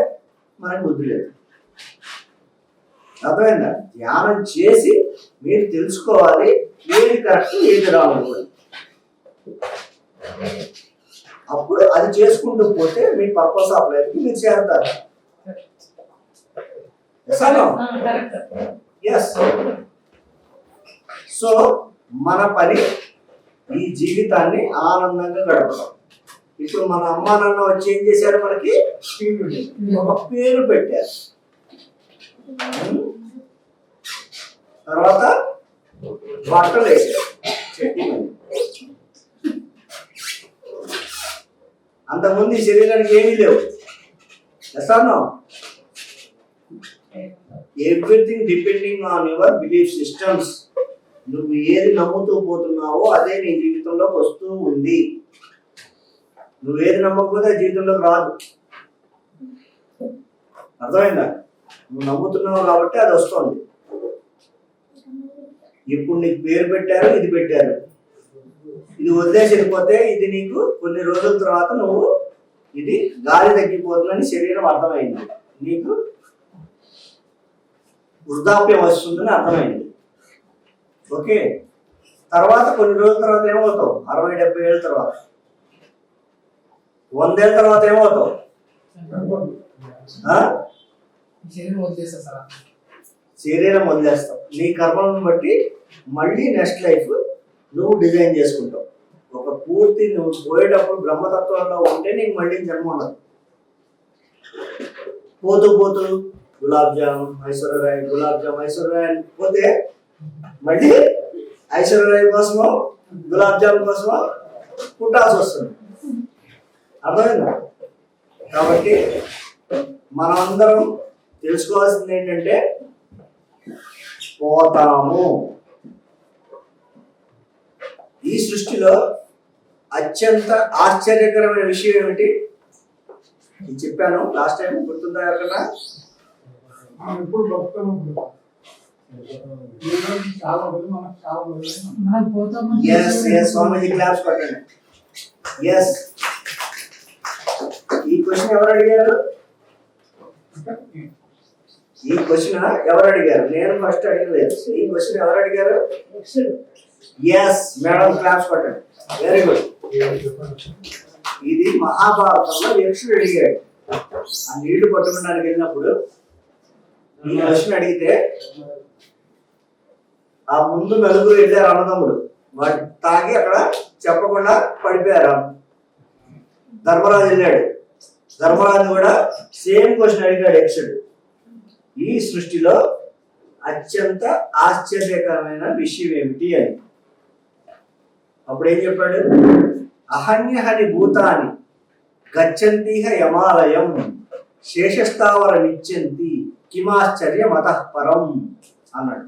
Speaker 1: మనకు బుద్ధి లేదు. అర్థమైందా? ధ్యానం చేసి మీరు తెలుసుకోవాలి ఏది కరెక్ట్ ఏది రాంగ్. అప్పుడు అది చేసుకుంటూ పోతే మీ పర్పస్ ఆఫ్ లైఫ్ కి మీరు చేరుతారు. ఎస్. సో మన పని ఈ జీవితాన్ని ఆనందంగా గడపడం. ఇప్పుడు మన అమ్మా నాన్న వచ్చి ఏం చేశారు? మనకి ఒక పేరు పెట్టారు. తర్వాత బట్టలు వేసారు. అంతకుముందు ఈ శరీరానికి ఏమీ లేవు. ఎసానో everything depending on your belief systems. నువ్వు ఏది నమ్ముతూ పోతున్నావో అదే నీ జీవితంలోకి వస్తూ ఉంది. నువ్వు ఏది నమ్మకపోతే జీవితంలోకి రాదు. అర్థమైందా? నువ్వు నమ్ముతున్నావు కాబట్టి అది వస్తుంది. ఇప్పుడు నీకు పేరు పెట్టారు, ఇది పెట్టారు, ఇది వదిలేసి వెళ్ళిపోతే ఇది నీకు కొన్ని రోజుల తర్వాత నువ్వు ఇది గాలి తగ్గిపోతుందని శరీరం అర్థమైంది, నీకు వృద్ధాప్యం వస్తుందని అర్థమైంది. ఓకే, తర్వాత కొన్ని రోజుల తర్వాత ఏమవుతావు? 60-70 ఏళ్ళ తర్వాత, 100 ఏళ్ళ తర్వాత ఏమవుతావు? శరీరం వదిలేస్తావు. నీ కర్మలను బట్టి మళ్ళీ నెక్స్ట్ లైఫ్ నువ్వు డిజైన్ చేసుకుంటావు. ఒక పూర్తి నువ్వు పోయేటప్పుడు బ్రహ్మతత్వంలో ఉంటే నీకు మళ్ళీ జన్మ ఉండదు. పోతూ పోతూ గులాబ్ జామ్ ఐశ్వర్యరాయ్, గులాబ్ జామ్ ఐశ్వర్యరాయ్ పోతే మళ్ళీ ఐశ్వర్యరాయ్ కోసమో గులాబ్ జామ్ కోసమో పుట్టాల్సి వస్తుంది. అర్థమైందా? కాబట్టి మనం అందరం తెలుసుకోవాల్సింది ఏంటంటే పోతాము. ఈ సృష్టిలో అత్యంత ఆశ్చర్యకరమైన విషయం ఏమిటి? నేను చెప్పాను లాస్ట్ టైం, గుర్తుందా ఎవరికన్నా? స్వామీజీ క్లాప్స్ పట్టండి. ఎస్, ఈ క్వశ్చన్ ఎవరు అడిగారు? ఈ క్వశ్చన్ ఎవరు అడిగారు? నేను ఫస్ట్ అడగలేదు. ఈ క్వశ్చన్ ఎవరు అడిగారు? ఎస్ మేడం, క్లాప్స్ పట్టండి. Very good. ఇది మహాభారతంలో యక్షుడు అడిగాడు. ఆ నీళ్లు పట్టుకోవడానికి వెళ్ళినప్పుడు ఈ క్వశ్చన్ అడిగితే ఆ ముందు నలుగురు వెళ్ళారు అన్నదమ్ముడు, వాటి తాగి అక్కడ చెప్పకుండా పడిపోయారు. ధర్మరాజు వెళ్ళాడు, ధర్మరాజు కూడా సేమ్ క్వశ్చన్ అడిగాడు యక్షుడు. ఈ సృష్టిలో అత్యంత ఆశ్చర్యకరమైన విషయం ఏమిటి అని. అప్పుడు ఏం చెప్పాడు? అహన్యహని భూతాని గచ్చంతిహ యమాలయం శేషస్థావరమిచ్చంతి కిమాశ్చర్యం అతః పరం అన్నాడు.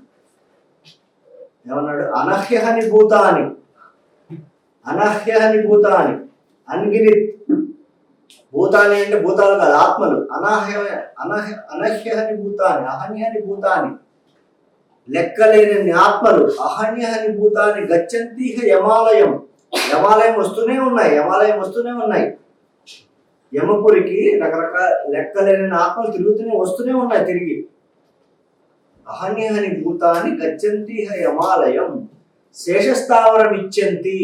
Speaker 1: ఏమన్నాడు? అనహ్యహని భూతాని, అనహ్యహని భూతాని, అన్గినిత్. భూతాని అంటే భూతాలు కాదు, ఆత్మలు. అనహ్యహని భూతాని, అహన్యహని భూతాని, లెక్కలేని ఆత్మలు. అహన్యహని భూతాని గచ్చంతిహ యమాలయం. యమాలయం వస్తూనే ఉన్నాయి, యమాలయం వస్తూనే ఉన్నాయి. యమపురికి రకరకాల లెక్కలేని ఆత్మలు తిరుగుతూనే వస్తూనే ఉన్నాయి తిరిగి. అహన్యహని భూతాని గచ్చంతిహ యమాలయం శేషస్థావరం ఇచ్చంతి.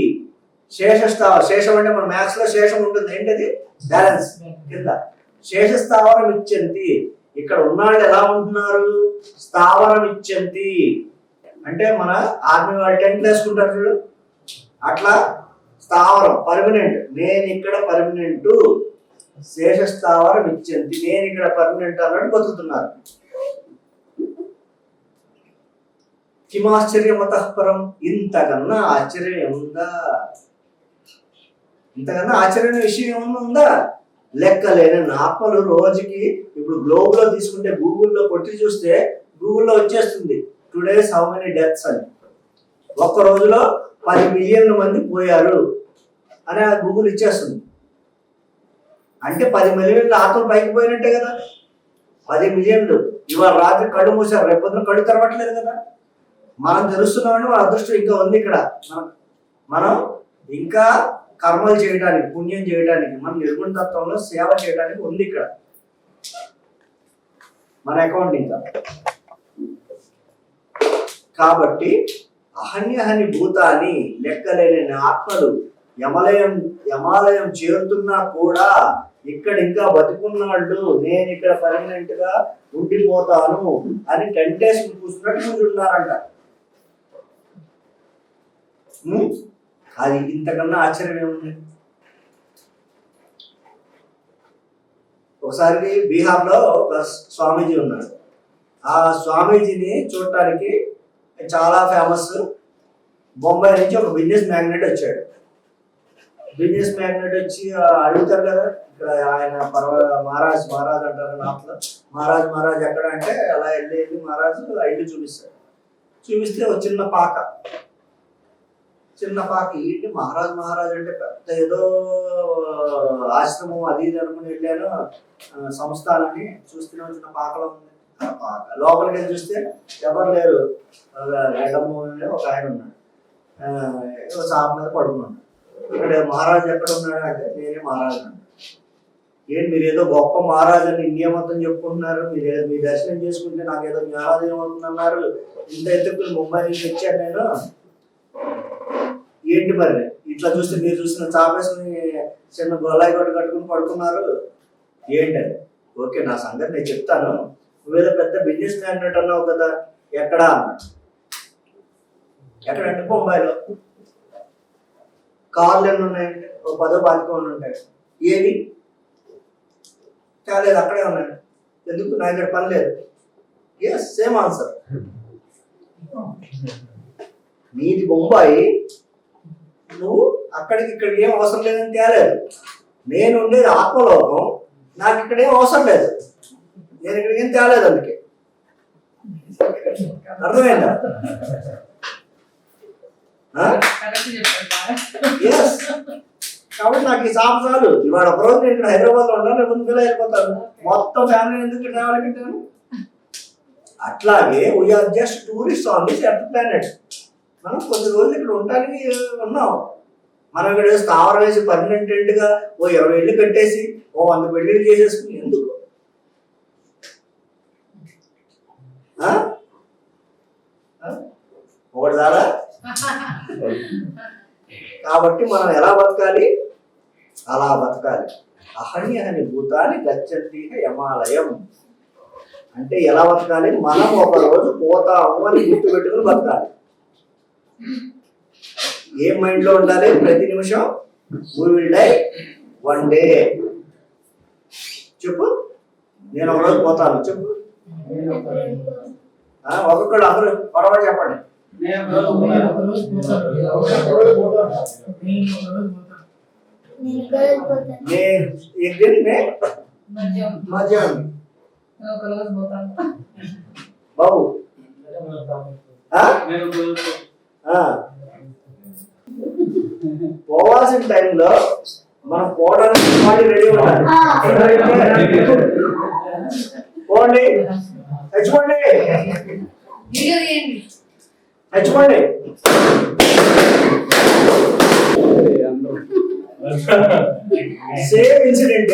Speaker 1: శేషం అంటే మన మ్యాథ్స్ లో శేషం ఉంటుంది, ఏంటది? బ్యాలెన్స్ కింద. శేషస్థావరం ఇచ్చంతి. ఇక్కడ ఉన్నాళ్ళు ఎలా ఉంటున్నారు? స్థావరం ఇచ్చంతి అంటే మన ఆర్మీ వాళ్ళు టెంట్లు వేసుకుంటారు చూడు, అట్లా స్థావరం, పర్మనెంట్. నేను ఇక్కడ పర్మనెంట్, శేషస్థావరం ఇచ్చంతి, నేను ఇక్కడ పర్మనెంట్ అన్నట్టు బతుకుతున్నారు. కిమాశ్చర్యం అతః పరం. ఇంతకన్నా ఆశ్చర్యం ఏముందా? ఇంతకన్నా ఆశ్చర్యమైన విషయం ఏమన్నా ఉందా? లెక్కలేని ఆత్మలు రోజుకి, ఇప్పుడు గ్లోబ్ లో తీసుకుంటే గూగుల్లో కొట్టి చూస్తే గూగుల్లో వచ్చేస్తుంది టుడేస్ హౌ మెనీ డెత్స్ అని. ఒక్క రోజులో 10 మిలియన్ల మంది పోయారు అని ఆ గూగుల్ ఇచ్చేస్తుంది. అంటే 10 మిలియన్ల ఆత్మలు పైకి పోయినట్టే కదా. 10 మిలియన్లు ఇవాళ రాత్రి కళ్ళు మూసారు, రేపు పొద్దున కళ్ళు తెరవట్లేదు కదా. మనం తెలుస్తున్నామని మన అదృష్టం ఇంకా ఉంది ఇక్కడ. మనం ఇంకా కర్మలు చేయడానికి, పుణ్యం చేయడానికి, మన నిర్గుణ తత్వంలో సేవ చేయడానికి ఉంది ఇక్కడ మన అకౌంట్ ఇంకా. కాబట్టి అహన్యహని భూతాన్ని, లెక్కలేని ఆత్మలు యమాలయం చేరుతున్నా కూడా ఇక్కడ ఇంకా బతుకున్నాళ్ళు, నేను ఇక్కడ పర్మనెంట్ గా ఉండిపోతాను అని టెంటేషన్ కూర్చున్నట్టు ఉన్నారంట. అది ఇంతకన్నా ఆశ్చర్యం ఏముంది? ఒకసారి బీహార్లో ఒక స్వామీజీ ఉన్నాడు. ఆ స్వామీజీని చూడటానికి చాలా ఫేమస్ బొంబాయి నుంచి ఒక బిజినెస్ మ్యాగ్నెట్ వచ్చాడు. బిజినెస్ మ్యాగ్నెట్ వచ్చి అడుగుతారు కదా, ఇక్కడ ఆయన మహారాజ్ అంటారు నాట్లో, మహారాజ్ ఎక్కడ అంటే అలా వెళ్ళి మహారాజు ఇల్లు చూపిస్తాడు. చూపిస్తే ఒక చిన్న పాక ఏంటి మహారాజ్ అంటే పెద్ద ఏదో ఆశ్రమం అది ఇది అనుకుని వెళ్ళాను సంస్థానాన్ని. చూస్తూనే చిన్న పాకలో ఉంది. ఆ పాక లోపలికి వెళ్ళి చూస్తే ఎవరు లేరు. ఒక ఆయన ఉన్నాడు, చాప మీద పడుకున్నాడు. ఇక్కడ మహారాజు ఎక్కడ ఉన్నాడు అంటే నేనే మహారాజు అన్నాడు. ఏంటి మీరు ఏదో గొప్ప మహారాజు అని ఇండియా మొత్తం చెప్పుకుంటున్నారు, మీ దర్శనం చేసుకుంటే నాకు ఏదో జ్ఞానోదయం అవుతుందన్నారు. ఇంత ఎత్తుకుని ముంబై నుంచి వచ్చాను నేను. ఏంటి మరి ఇట్లా చూస్తే మీరు చూసిన చాపేసుకుని చిన్న గొల్లాయి కొట్టు కట్టుకుని పడుకున్నారు ఏంటది? ఓకే నా సంగతి నేను చెప్తాను. నువ్వేదో పెద్ద బిజినెస్ మ్యాగ్నెట్ అన్నావు కదా, ఎక్కడా అన్నాడు. ఎక్కడంటే ముంబైలో. కార్లు ఎన్ని ఉన్నాయంటే 10-12 ఉంటాయి. ఏవి చాలేదు, అక్కడే ఉన్నాయండి. ఎందుకు నా ఇక్కడ పని లేదు. Yes, same answer. నీది బొంబాయి, నువ్వు అక్కడికి ఇక్కడికి ఏం అవసరం లేదని తేలేదు. నేను ఉండేది ఆత్మలోకం, నాకు ఇక్కడ ఏం అవసరం లేదు, నేను ఇక్కడికి ఏం తేలేదు. అందుకే అర్థమైందా? ఎస్. కాబట్టి నాకు ఈ చాప చాలు. ఇవాళ ఒకరోజు నేను ఇక్కడ హైదరాబాద్ లో ఉంటాను, రేపు ముందుగా వెళ్ళిపోతాను. మొత్తం ఫ్యామిలీ ఎందుకు ట్రావెల్ పెట్టాను? అట్లాగే we are just tourist on this earth planet. మనం కొద్ది రోజులు ఇక్కడ ఉండడానికి ఉన్నాం. మనం ఇక్కడ స్థావరం వేసి పర్మనెంట్ గా 20 ఇళ్ళు కట్టేసి 100 పెళ్లిళ్ళు చేసేసుకుని ఎందుకు? ఒకటి చాలా. కాబట్టి మనం ఎలా బతకాలి? అలా బతకాలి. అహని భూతాన్ని గచ్చంతి యమాలయం అంటే ఎలా బతకాలి? మనం ఒక రోజు పోతాము అని గుర్తు పెట్టుకుని బతకాలి. ఏం మైండ్ లో ఉండాలి? ప్రతి నిమిషం we will die one day. చెప్పు, నేను ఒక రోజు పోతాను. చెప్పు, ఒక్కొక్కడు అందరూ పొరవ చెప్పండి. మధ్యాహ్నం బాబు పోవాల్సిన టైంలో మనం పోవడానికి రెడీ ఉండాలి. పోండి, తెచ్చుకోండి, తెచ్చుకోండి. సేమ్ ఇన్సిడెంట్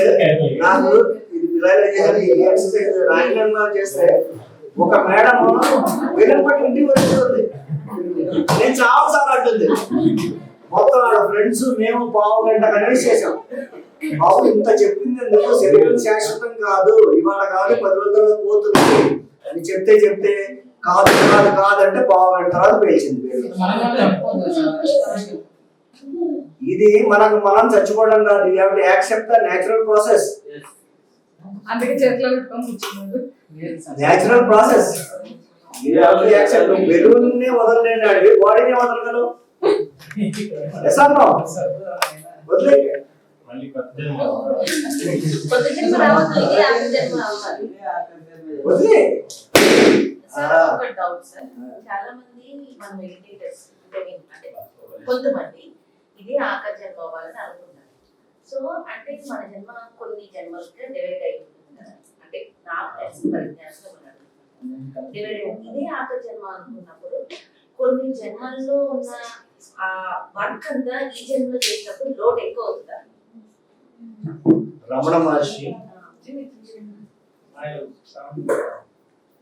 Speaker 1: నాకు ఇది పిల్లలు చేస్తే ఒక మేడం వీళ్ళని బట్టి ఇంటికి వచ్చేస్తుంది. నేను చాలా సార్లు అంటుంది. మొత్తం వాళ్ళ ఫ్రెండ్స్ మేము 1/2 గంట కన్విన్స్ చేసాం. బాబు ఇంత చెప్పింది ఎందుకు? శరీరం శాశ్వతం కాదు, ఇవాళ కాదు 10 రోజుల తర్వాత పోతుంది అని చెప్తే కాదు కాదంటే 1/2 గంట తర్వాత పేల్చింది. ఇది మనం చచ్చిపోవడం కాదు. You have to accept the natural process.
Speaker 3: అందుకే చేతిలో పెట్టుకొని కూర్చున్నాడు.
Speaker 1: Natural process. You have to accept. బెలూన్నే వదలలేనాడు, బాడీనే వదలగలవు. వదిలే
Speaker 2: డౌట్ సార్, చాలా మంది మన మెడిటేటర్స్ అంటే కొంతమంది ఇది ఆఖరి జన్మ అవ్వాలని అనుకుంటారు. సో అంటే మన జన్మ కొన్ని జన్మలకి డివైడ్ అయి ఉంటుంది కదా. అంటే నాకు తెలిసిన పరిజ్ఞానంలో డివైడ్ అయి ఇదే ఆఖరి జన్మ అనుకున్నప్పుడు కొన్ని జన్మల్లో ఉన్న ఆ వర్క్ అంతా ఈ జన్మలో చేసినప్పుడు లోడ్ ఎక్కువ అవుతుందా?
Speaker 1: రమణ మహర్షి,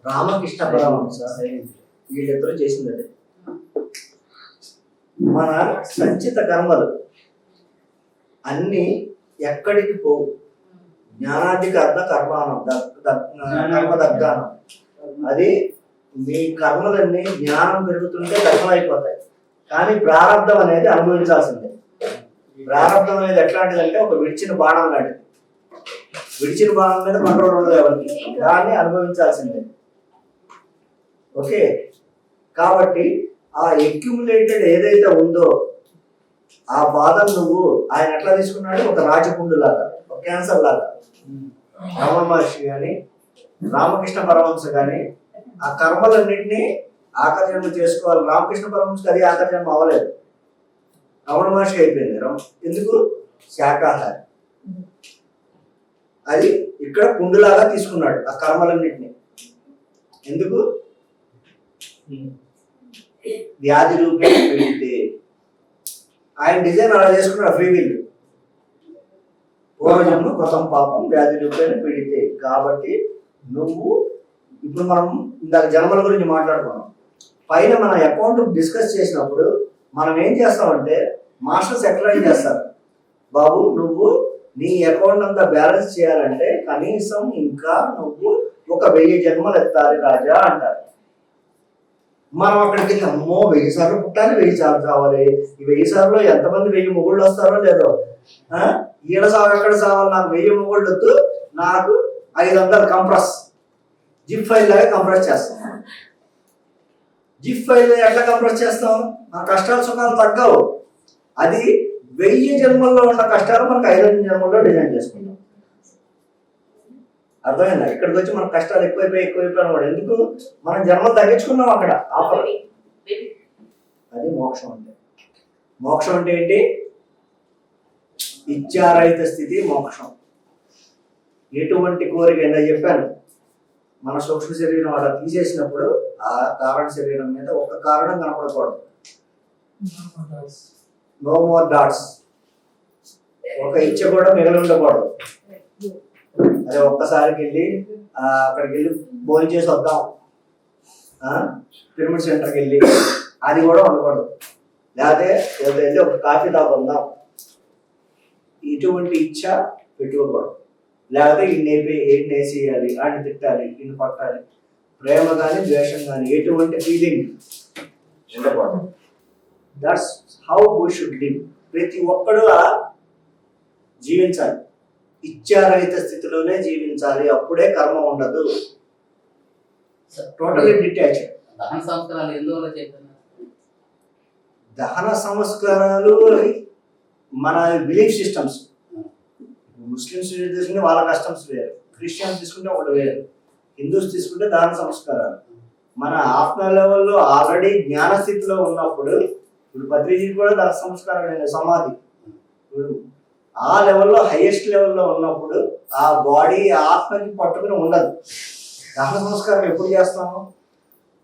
Speaker 1: రామకృష్ణ పరమహంస వీళ్ళిద్దరూ చేసింది అదే. మన సంచిత కర్మలు అన్ని ఎక్కడికి పోవు. జ్ఞానాధికర్త కర్మానం కర్మ దగ్గానం. అది మీ కర్మలన్నీ జ్ఞానం పెరుగుతుంటే దగ్నం అయిపోతాయి. కానీ ప్రారంధం అనేది అనుభవించాల్సిందే. ప్రారంధం అనేది ఎట్లాంటిదంటే ఒక విడిచిన బాణం లాంటిది. విడిచిన బాణం మీద కంట్రోల్ ఉండదు ఎవరికి, దాన్ని అనుభవించాల్సిందే. ఓకే, కాబట్టి ఆ అక్యుములేటెడ్ ఏదైతే ఉందో ఆ బాధను నువ్వు ఆయన ఎట్లా తీసుకున్నాడు, ఒక రాజపుండు లాగా, ఒక క్యాన్సర్ లాగా. రమణ మహర్షి కానీ రామకృష్ణ పరమహంస కానీ ఆ కర్మలన్నింటినీ ఆకర్జన్మ చేసుకోవాలి. రామకృష్ణ పరమహంసకి అది ఆకర్జన్మ అవ్వలేదు, రమణ మహర్షికి అయిపోయింది. ఎందుకు? శాకాహారి. అది ఇక్కడ పుండులాగా తీసుకున్నాడు ఆ కర్మలన్నింటినీ. ఎందుకు? వ్యాధి రూపే పీడితే. ఆయన డిజైన్ అలా చేసుకున్నాడు, ఫ్రీ విల్. పూర్వజన్మ కృతం పాపం వ్యాధి రూపేణ పీడితే. కాబట్టి నువ్వు ఇప్పుడు మనం ఇందాక జన్మల గురించి మాట్లాడుకున్నాం. పైన మన అకౌంట్ డిస్కస్ చేసినప్పుడు మనం ఏం చేస్తామంటే మాస్టర్స్ ఎక్స్ప్లెయిన్ చేస్తారు, బాబు నువ్వు నీ అకౌంట్ అంతా బ్యాలెన్స్ చేయాలంటే కనీసం ఇంకా నువ్వు ఒక 1000 జన్మలు ఎత్తాలి రాజా అంటారు. మనం అక్కడికి వెళ్ళి అమ్మో 1000 సార్లు పుట్టాలి, 1000 సార్లు కావాలి. ఈ 1000 సార్లు ఎంతమంది 1000 మొగుళ్ళు వస్తారో లేదో, ఈడ సాగు ఎక్కడ సావాలి, నాకు 1000 మొగుళ్ళు వద్దు, నాకు 500 కంప్రెస్ జిప్ ఫైల్ లాగా కంప్రెస్ చేస్తాం. జిప్ ఫైల్ ఎట్లా కంప్రెస్ చేస్తాం? మన కష్టాలు సుఖాలు తగ్గవు. అది 1000 జన్మల్లో ఉన్న కష్టాలు మనకు 500 జన్మల్లో డిజైన్ చేసుకుంటాం. అర్థమైందా? ఇక్కడికి వచ్చి మన కష్టాలు ఎక్కువైపోయిన వాడు ఎందుకు? మనం జన్మలు తగ్గించుకున్నాం అక్కడ ఆఫర్. అది మోక్షం అంటే. మోక్షం అంటే ఏంటి? ఇచ్చారహిత స్థితి మోక్షం. ఎటువంటి కోరిక అయినా చెప్పాను, మన సూక్ష్మ శరీరం అలా తీసేసినప్పుడు ఆ కారణ శరీరం మీద ఒక కారణం కనపడకూడదు. No more dots. ఒక ఇచ్చ కూడా మిగిలి ఉండకూడదు. అదే ఒక్కసారికి వెళ్ళి అక్కడికి వెళ్ళి భోజనం చేసి వద్దాం, పిరమిడ్ సెంటర్కి వెళ్ళి, అది కూడా ఉండకూడదు. లేకపోతే వెళ్ళి ఒక కాఫీ తాగుందాం, ఇటువంటి ఇచ్చ పెట్టుకోకూడదు. లేకపోతే ఈయన వేసేయాలి, ఆయన తిట్టాలి, ఈయన పట్టాలి, ప్రేమ కానీ ద్వేషం కానీ ఎటువంటి ఫీలింగ్ ఉండకూడదు. That's how we should live. ప్రతి ఒక్కడు జీవించాలి, ఇచ్చారహిత స్థితిలోనే జీవించాలి. అప్పుడే కర్మ ఉండదు. Totally detached.
Speaker 5: దహన సంస్కారాలు ఎందువల్ల చేస్తున్నారు?
Speaker 1: దహన సంస్కారాలు మన బిలీఫ్ సిస్టమ్స్. ముస్లిమ్స్ తీసుకుంటే వాళ్ళ కస్టమ్స్ వేరు, క్రిస్టియన్స్ తీసుకుంటే ఒకటి వేరు, హిందూస్ తీసుకుంటే దహన సంస్కారాలు. మన ఆత్మ లెవెల్లో ఆల్రెడీ జ్ఞాన స్థితిలో ఉన్నప్పుడు, ఇప్పుడు పత్రిజీ కూడా దహన సంస్కారం సమాధి. ఇప్పుడు ఆ లెవెల్లో హైయెస్ట్ లెవెల్లో ఉన్నప్పుడు ఆ బాడీ ఆత్మకి పట్టుకుని ఉండదు. దహన సంస్కారం ఎప్పుడు చేస్తాము?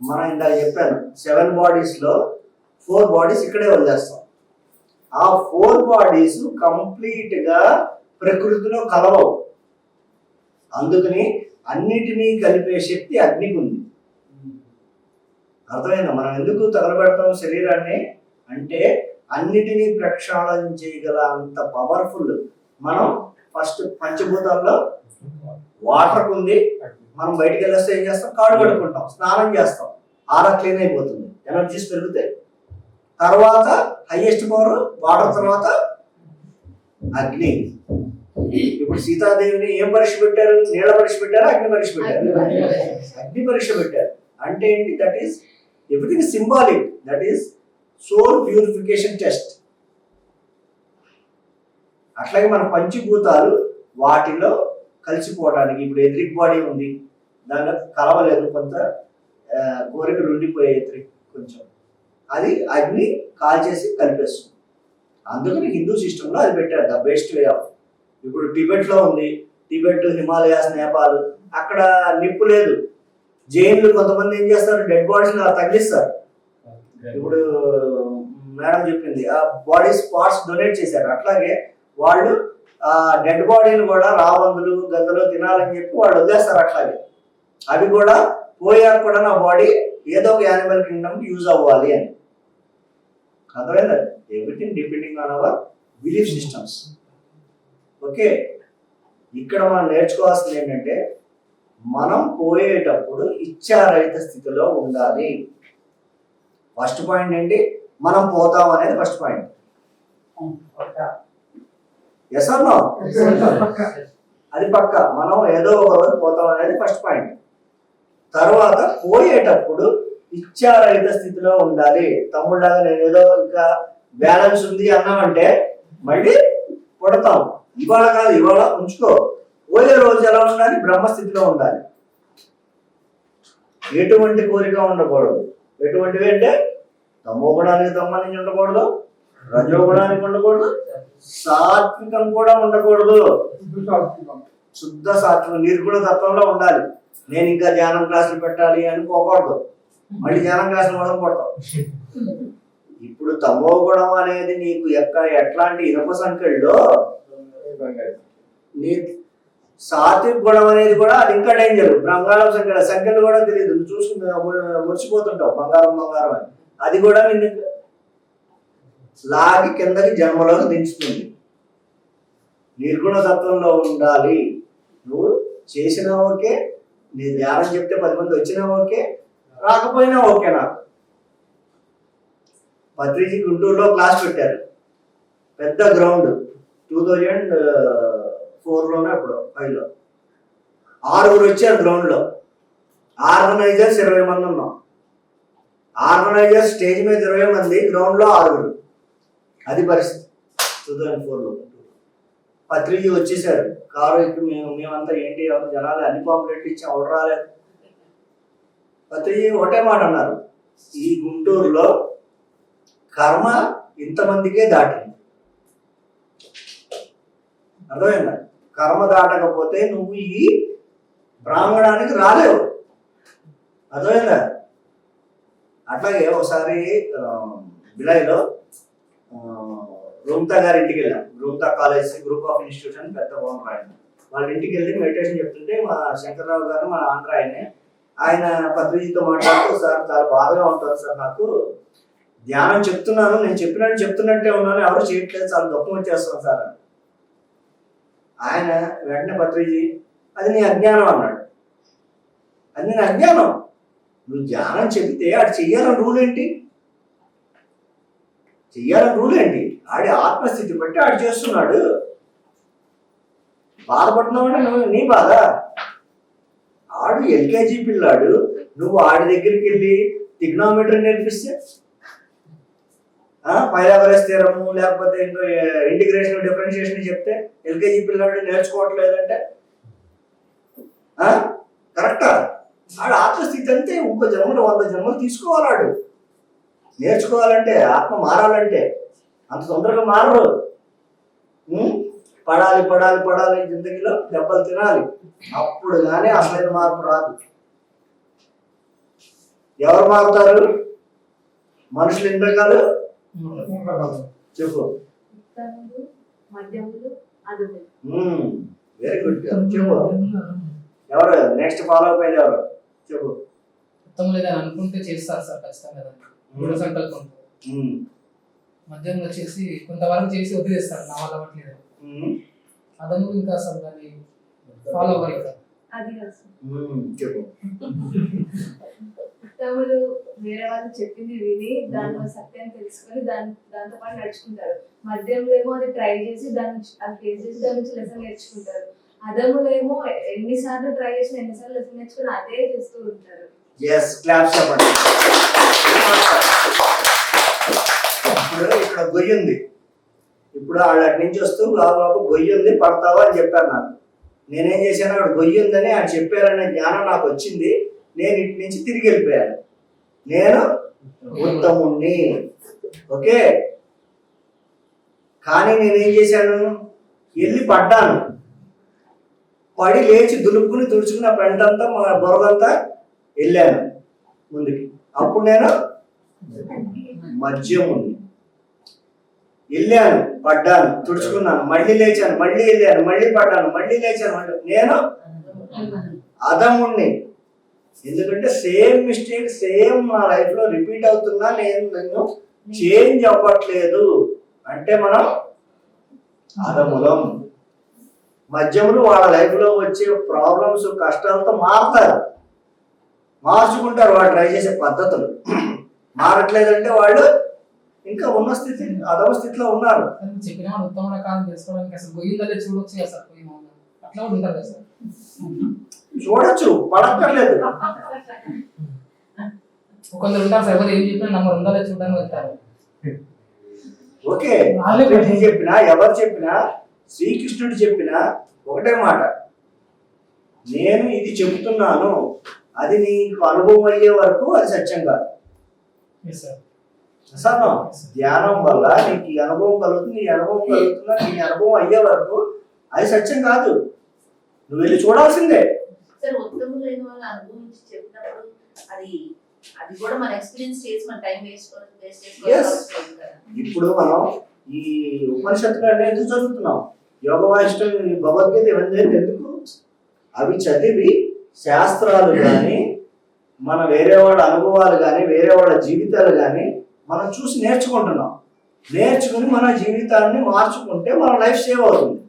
Speaker 1: మనం ఇందాక చెప్పాను, 7 బాడీస్లో 4 బాడీస్ ఇక్కడే వదిలేస్తాం. ఆ 4 బాడీస్ కంప్లీట్గా ప్రకృతిలో కలవవు. అందుకని అన్నిటినీ కలిపే శక్తి అగ్నికి ఉంది. అర్థమైందా? మనం ఎందుకు తగలబెడతాం శరీరాన్ని అంటే అన్నిటినీ ప్రక్షాళన చేయగల అంత పవర్ఫుల్. మనం ఫస్ట్ పంచభూతాల్లో వాటర్ ఉంది, మనం బయటికి వెళ్ళేస్తే ఏం చేస్తాం? కాళ్ళు కడుక్కుంటాం, స్నానం చేస్తాం, ఆరా క్లీన్ అయిపోతుంది, ఎనర్జీస్ పెరుగుతాయి. తర్వాత హైయెస్ట్ పవర్ వాటర్, తర్వాత అగ్ని. ఇప్పుడు సీతాదేవిని ఏం పరీక్ష పెట్టారు? నీళ్ళ పరీక్ష పెట్టారు, అగ్ని పరీక్ష పెట్టారు? అగ్ని పరీక్ష పెట్టారు. అంటే ఏంటి? That is everything symbolic. That is soul purification test. అట్లాగే మన పంచభూతాలు వాటిలో కలిసిపోవడానికి, ఇప్పుడు ఎథరిక్ బాడీ ఉంది, దానిలో కలవలేదు, కొంత కోరికలు ఉండిపోయే ఎథరిక్ కొంచెం, అది అగ్ని కాల్చేసి కలిపేస్తుంది. అందుకని హిందూ సిస్టంలో అది పెట్టారు, ద బెస్ట్ వే ఆఫ్. ఇప్పుడు టిబెట్లో ఉంది, టిబెట్, హిమాలయాస్, నేపాల్, అక్కడ నిప్పు లేదు. జైన్లు కొంతమంది ఏం చేస్తారు? డెడ్ బాడీస్ తగిలిస్తారు. ఇప్పుడు మేడం చెప్పింది, ఆ బాడీ స్పాట్స్ డొనేట్ చేశారు. అట్లాగే వాళ్ళు ఆ డెడ్ బాడీని కూడా రాబందులు, గద్దలు తినాలని చెప్పి వాళ్ళు వదిలేస్తారు. అట్లాగే అవి కూడా పోయాక కూడా నా బాడీ ఏదో ఒక యానిమల్ కింగ్డమ్కి యూజ్ అవ్వాలి అని. అర్థమైందా? Everything depending on hour belief systems. Okay, ఇక్కడ మనం నేర్చుకోవాల్సింది ఏంటంటే మనం పోయేటప్పుడు ఇచ్చారహిత స్థితిలో ఉండాలి. ఫస్ట్ పాయింట్ ఏంటి? మనం పోతాం అనేది first point. Yes or no? అది పక్క. మనం ఏదో ఒక రోజు పోతాం అనేది ఫస్ట్ పాయింట్. తర్వాత పోయేటప్పుడు ఇచ్చారహిత స్థితిలో ఉండాలి. తమ్ముళ్ళగా నేను ఏదో ఇంకా బ్యాలెన్స్ ఉంది అన్నామంటే మళ్ళీ పుడతాం. ఇవాళ కాదు, ఇవాళ ఉంచుకో. పోయే రోజు ఎలా ఉండాలి? బ్రహ్మస్థితిలో ఉండాలి. ఎటువంటి కోరిక ఉండకూడదు. ఎటువంటివి అంటే తమోగుణానికి సంబంధించి ఉండకూడదు, రజోగుణానికి ఉండకూడదు, సాత్వికం కూడా ఉండకూడదు. శుద్ధ సాత్వికం నిర్గుణ తత్వంలో ఉండాలి. నేను ఇంకా ధ్యానం క్లాసులు పెట్టాలి అని పోకూడదు. మళ్ళీ ధ్యానం క్లాసులు కూడా కొడతాం. ఇప్పుడు తమో గుణం అనేది నీకు ఎట్లాంటి ఇనుప సంఖ్యలో నీ సాత్విక గుణం అనేది కూడా అది ఇంకా డేంజర్. బంగారం సంఖ్యలు కూడా తెలియదు, నువ్వు చూసుకుని మురిసిపోతుంటావు బంగారం అని. అది కూడా నిన్ను లాగి కిందకి జన్మలోకి దించుతుంది. నిర్గుణ తత్వంలో ఉండాలి. నువ్వు చేసినా ఓకే, నీ ధ్యానం చెప్తే 10 మంది వచ్చినా ఓకే, రాకపోయినా ఓకే. నాకు పత్రిజీ గుంటూరులో క్లాస్ పెట్టారు, పెద్ద గ్రౌండ్, 2004లోనే అప్పుడు 5లో 6 వచ్చారు గ్రౌండ్లో. ఆర్గనైజర్స్ 20 మంది ఉన్నాం. ఆర్గనైజర్స్ స్టేజ్ మీద 20 మంది, గ్రౌండ్లో 6. అది పరిస్థితి 2004లో. పత్రిజీ వచ్చేసారు కారు ఎక్కి, మేమంతా ఏంటి ఎవరు జనాలు అన్ని పాంప్లెట్లు ఇచ్చి ఎవరు రాలేదు. పత్రిజీ ఒకటే మాట అన్నారు, ఈ గుంటూరులో కర్మ ఇంతమందికే దాటింది. అర్థమైందా? కర్మ దాటకపోతే నువ్వు ఈ బ్రాహ్మణానికి రాలేవు. అర్థమైందా? అట్లాగే ఒకసారి బిలాయిలో రూమ్తా గారి ఇంటికి వెళ్ళాం. రూమ్తా కాలేజ్ గ్రూప్ ఆఫ్ ఇన్స్టిట్యూషన్ పెద్ద ఓనర్ ఆయన. వాళ్ళ ఇంటికి వెళ్ళి మెడిటేషన్ చెప్తుంటే మా శంకర్రావు గారు మన ఆంధ్ర ఆయన పత్రిజీతో మాట్లాడుతూ, సార్ చాలా బాధగా ఉంటుంది సార్, నాకు ధ్యానం చెప్తున్నాను, నేను చెప్తున్నట్టే ఉన్నాను, ఎవరు చేయట్లేదు, చాలా దుఃఖం వచ్చేస్తున్నాను సార్. ఆయన వెంటనే పత్రిజీ, అది నీ అజ్ఞానం అన్నాడు. అది నేను అజ్ఞానం. నువ్వు ధ్యానం చెబితే ఆడు చెయ్యాలని రూల్ ఏంటి? ఆడి ఆత్మస్థితి బట్టి ఆడు చేస్తున్నాడు. బాధపడుతున్నావు అంటే నీ బాధ. ఆడు ఎల్కేజీ పిల్లాడు, నువ్వు ఆడి దగ్గరికి వెళ్ళి ట్రిగ్నోమెట్రీ నేర్పిస్తే, పైథాగరస్ థీరము లేకపోతే ఇంకో ఇంటిగ్రేషన్ డిఫరెన్షియేషన్ చెప్తే ఎల్కేజీ పిల్లాడు నేర్చుకోవట్లేదంటే కరెక్టా? ఆడు ఆత్మస్థితి అంతే. 30 జన్మలు 100 జన్మలు తీసుకోవాలాడు. నేర్చుకోవాలంటే, ఆత్మ మారాలంటే అంత తొందరగా మారరు. పడాలి జిందగీలో దెబ్బలు తినాలి, అప్పుడు కానీ అసలైన మార్పు రాదు. ఎవరు మారుతారు? మనుషులు ఎన్ని రకాలు చెప్పు. వెరీ గుడ్, చెప్పు. ఎవరు నెక్స్ట్ ఫాలో అప్ అయ్యేది ఎవరు? చెప్పు.
Speaker 3: మొత్తం లేదని అనుకుంటే చేస్తారు సార్ ఖచ్చితంగా. దృఢ సంకల్పంతో మధ్యాహ్నం వచ్చేసి కొంతవరకు చేసి వదిలేస్తారు, నా వల్ల అవ్వట్లేదు. అదను ఇంకా అసలు దాన్ని ఫాలో అవ్వాలి కదా.
Speaker 6: అది కాదు
Speaker 1: చెప్పు.
Speaker 6: ఉత్తములు వేరే వాళ్ళు చెప్పింది విని దానిలో సత్యాన్ని తెలుసుకొని దాంతో పాటు నడుచుకుంటారు. మధ్యంలో ఏమో అది ట్రై చేసి అది ఫేస్ చేసి దాని నుంచి లెసన్ నేర్చుకుంటారు. అదములేమో ఎన్నిసార్లు ట్రై చేసిన ఎన్నిసార్లు లెసన్ నేర్చుకుని అదే చేస్తూ ఉంటారు.
Speaker 1: ఇప్పుడు ఇక్కడ గొయ్యి ఉంది. ఇప్పుడు వాళ్ళ నుంచి వస్తూ బాబు గొయ్యి ఉంది పడతావా అని చెప్పారు నాకు. నేనేం చేశాను, ఆవిడ గొయ్యి ఉందని ఆయన చెప్పారనే జ్ఞానం నాకు వచ్చింది. నేను ఇటు నుంచి తిరిగి వెళ్ళిపోయాను. నేను ఉత్తముణ్ణి, ఓకే. కానీ నేనేం చేశాను, వెళ్ళి పడ్డాను. పడి లేచి దులుపుకుని తుడుచుకుని ఆ పెంటంతా మా బురదంతా వెళ్ళాను ముందుకి. అప్పుడు నేను మధ్యముణ్ణి. వెళ్ళాను, పడ్డాను, తుడుచుకున్నాను, మళ్ళీ లేచాను, మళ్ళీ వెళ్ళాను, మళ్ళీ పడ్డాను, మళ్ళీ లేచాను. నేను అధముణ్ణి. ఎందుకంటే సేమ్ మిస్టేక్ సేమ్ నా లైఫ్ లో రిపీట్ అవుతున్నా, నన్ను చేంజ్ అవ్వట్లేదు అంటే మనం అధములం. మధ్యములు వాళ్ళ లైఫ్ లో వచ్చే ప్రాబ్లమ్స్ కష్టాలతో మార్చుకుంటారు. వాళ్ళు ట్రై చేసే పద్ధతులు మారట్లేదంటే వాళ్ళు ఇంకా ఉన్న స్థితి అధమ స్థితిలో ఉన్నారు.
Speaker 3: చెప్పిన వాళ్ళు ఉత్తమ రకాలను తెలుసుకోవడానికి అసలు గొయ్యిందలే చూడొచ్చు కదా సార్. అట్లా కూడా ఉంటారు కదా సార్.
Speaker 1: చూడొచ్చు, పడక్కర్లేదు.
Speaker 3: కొందరు ఉంటారు సార్, ఎవరు ఏం చెప్పినా నమ్మరు, ఉండాలి చూడడానికి వెళ్తారు.
Speaker 1: ఓకే,
Speaker 3: వాళ్ళే
Speaker 1: కృష్ణుడు చెప్పినా ఎవరు చెప్పినా శ్రీకృష్ణుడు చెప్పినా ఒకటే మాట, నేను ఇది చెబుతున్నాను, అది నీకు అనుభవం అయ్యే వరకు అది సత్యం కాదు.
Speaker 3: Yes, sir.
Speaker 1: అసలు ధ్యానం వల్ల నీకు ఈ అనుభవం కలుగుతుంది, నీ అనుభవం కలుగుతుందా, నీ అనుభవం అయ్యే వరకు అది సత్యం కాదు. నువ్వు వెళ్ళి చూడాల్సిందే.
Speaker 2: సరే, ఉత్తములైన వాళ్ళు అనుభవించి చెప్పినప్పుడు అది అది కూడా మన ఎక్స్పీరియన్స్ చేసి మన టైం వేస్ట్
Speaker 1: Yes.
Speaker 2: చేసుకోవాలి కదా.
Speaker 1: ఇప్పుడు మనం ఈ ఉపనిషత్తులు అంటే ఎందుకు చదువుతున్నాం? యోగ వాయిష్టం, భగవద్గీత ఇవన్నీ ఎందుకు? అవి చదివి శాస్త్రాలు కానీ మన వేరే వాళ్ళ అనుభవాలు కానీ వేరే వాళ్ళ జీవితాలు కానీ మనం చూసి నేర్చుకుంటున్నాం. నేర్చుకుని మన జీవితాన్ని మార్చుకుంటే మన లైఫ్ సేవ్ అవుతుంది.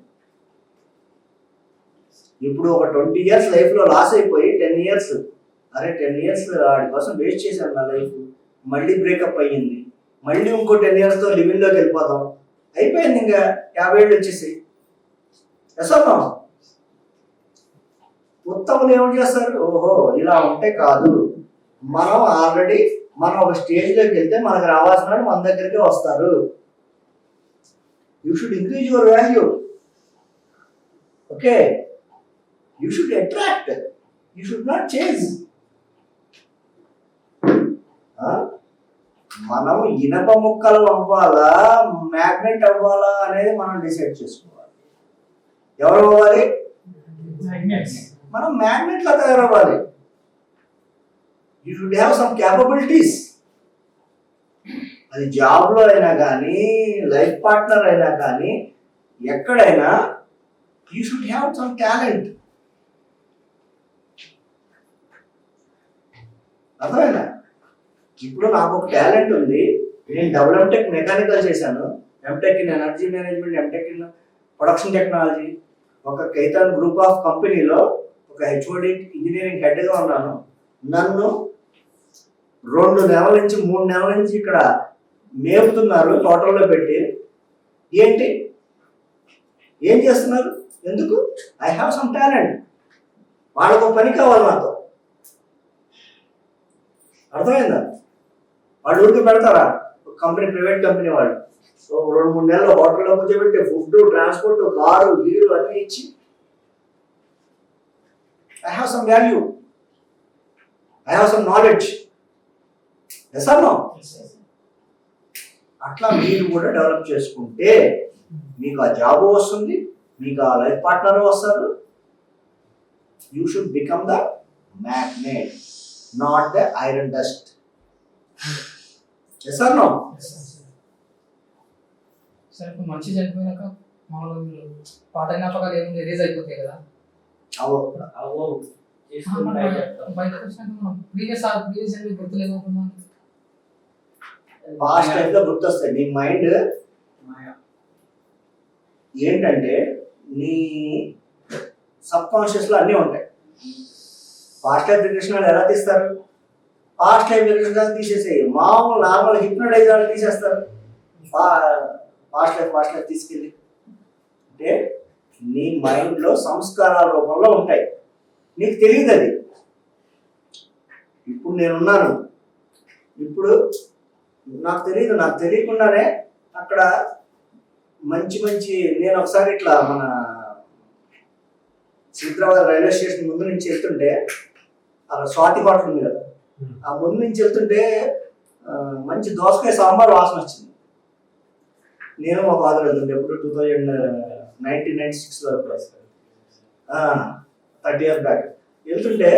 Speaker 1: ఇప్పుడు ఒక 20 years లైఫ్లో లాస్ అయిపోయి 10 years, అరే 10 years వాడి కోసం వేస్ట్ చేశాను నా లైఫ్, మళ్ళీ బ్రేకప్ అయ్యింది, మళ్ళీ ఇంకో 10 yearsతో లివింగ్లోకి వెళ్ళిపోతాం, అయిపోయింది, ఇంకా 50 ఏళ్ళు వచ్చేసి. ఎసమ్మా ఉత్తములు ఏమిటి చేస్తారు? ఓహో ఇలా ఉంటే కాదు, మనం ఆల్రెడీ మనం ఒక స్టేజ్లోకి వెళ్తే మనకు రావాల్సిన వాళ్ళు మన దగ్గరికి వస్తారు. You should increase your value. Okay, you should attract, you should not change. మనం ఇనప ముక్కలు అవ్వాలా మ్యాగ్నెట్ అవ్వాలా అనేది మనం డిసైడ్ చేసుకోవాలి. ఎవరు అవ్వాలి?
Speaker 3: Magnets.
Speaker 1: మనం మ్యాగ్నెట్ లా తయారవ్వాలి. You should have some capabilities. అది జాబ్లో అయినా కానీ లైఫ్ పార్ట్నర్ అయినా కానీ ఎక్కడైనా you should have some talent. అర్థమైనా? ఇప్పుడు నాకు ఒక టాలెంట్ ఉంది, నేను డబుల్ ఎంటెక్ మెకానికల్ చేశాను, MTech in energy management, MTech in production technology, ఒక కైతాన్ గ్రూప్ ఆఫ్ కంపెనీలో ఒక హెచ్ఓడి ఇంజనీరింగ్ హెడ్గా ఉన్నాను. నన్ను 2 నెలల నుంచి 3 నెలల నుంచి ఇక్కడ మేపుతున్నారు హోటల్లో పెట్టి. ఏంటి ఏం చేస్తున్నారు? ఎందుకు? I have some talent. వాళ్ళకు పని కావాలి నాతో. అర్థమైందా? వాళ్ళు ఊరికి పెడతారా? కంపెనీ, ప్రైవేట్ కంపెనీ వాళ్ళు. సో 2-3 నెలలు హోటల్లో కూర్చోబెట్టి ఫుడ్, ట్రాన్స్పోర్ట్, కారు, వీరు అన్నీ ఇచ్చి I have some value. I have some knowledge. Yes or no?
Speaker 3: Yes, sir.
Speaker 1: అట్లా మీరు కూడా డెవలప్ చేసుకుంటే మీకు ఆ జాబ్ వస్తుంది, మీకు ఆ లైఫ్ పార్ట్నర్ వస్తారు. You should become the magnet, not the iron dust. Yes or no?
Speaker 3: Yes, sir. సరే, ఇప్పుడు మంచి చనిపోయినాక మామూలుగా మీరు పాత జ్ఞాపకాలు ఏముంది ఎరేజ్ అయిపోతాయి కదా.
Speaker 1: అవో
Speaker 3: బయటకు వచ్చినాక మనం ప్రీవియస్ జన్మ గుర్తులేకపోతున్నాం.
Speaker 1: పాస్ట్ లైఫ్ లో గుర్తొస్తాయి. నీ మైండ్ ఏంటంటే నీ సబ్ కాన్షియస్ లో అన్నీ ఉంటాయి. పాస్ట్ లైఫ్ రిగ్రెషన్ ఎలా తీస్తారు? పాస్ట్ లైఫ్ రిగ్రెషన్ తీసేసేయి, మామూలు నార్మల్ హిప్నోటైజ్ వాళ్ళు తీసేస్తారు. పాస్ట్ లైఫ్ తీసుకెళ్ళి అంటే నీ మైండ్లో సంస్కారాల రూపంలో ఉంటాయి, నీకు తెలియదు అది. ఇప్పుడు నేనున్నాను, ఇప్పుడు నాకు తెలియదు, నాకు తెలియకుండానే అక్కడ మంచి నేను ఒకసారి ఇట్లా మన సికింద్రాబాద్ రైల్వే స్టేషన్ ముందు నుంచి వెళ్తుంటే అక్కడ స్వాతి హోటల్ ఉంది కదా, ఆ ముందు నుంచి వెళ్తుంటే మంచి దోసకాయ సాంబార్ వాసన వచ్చింది. నేను ఒక ఆర్డర్ వెళ్తుంటే ఎప్పుడు 1996లో 30 years బ్యాక్ వెళ్తుంటే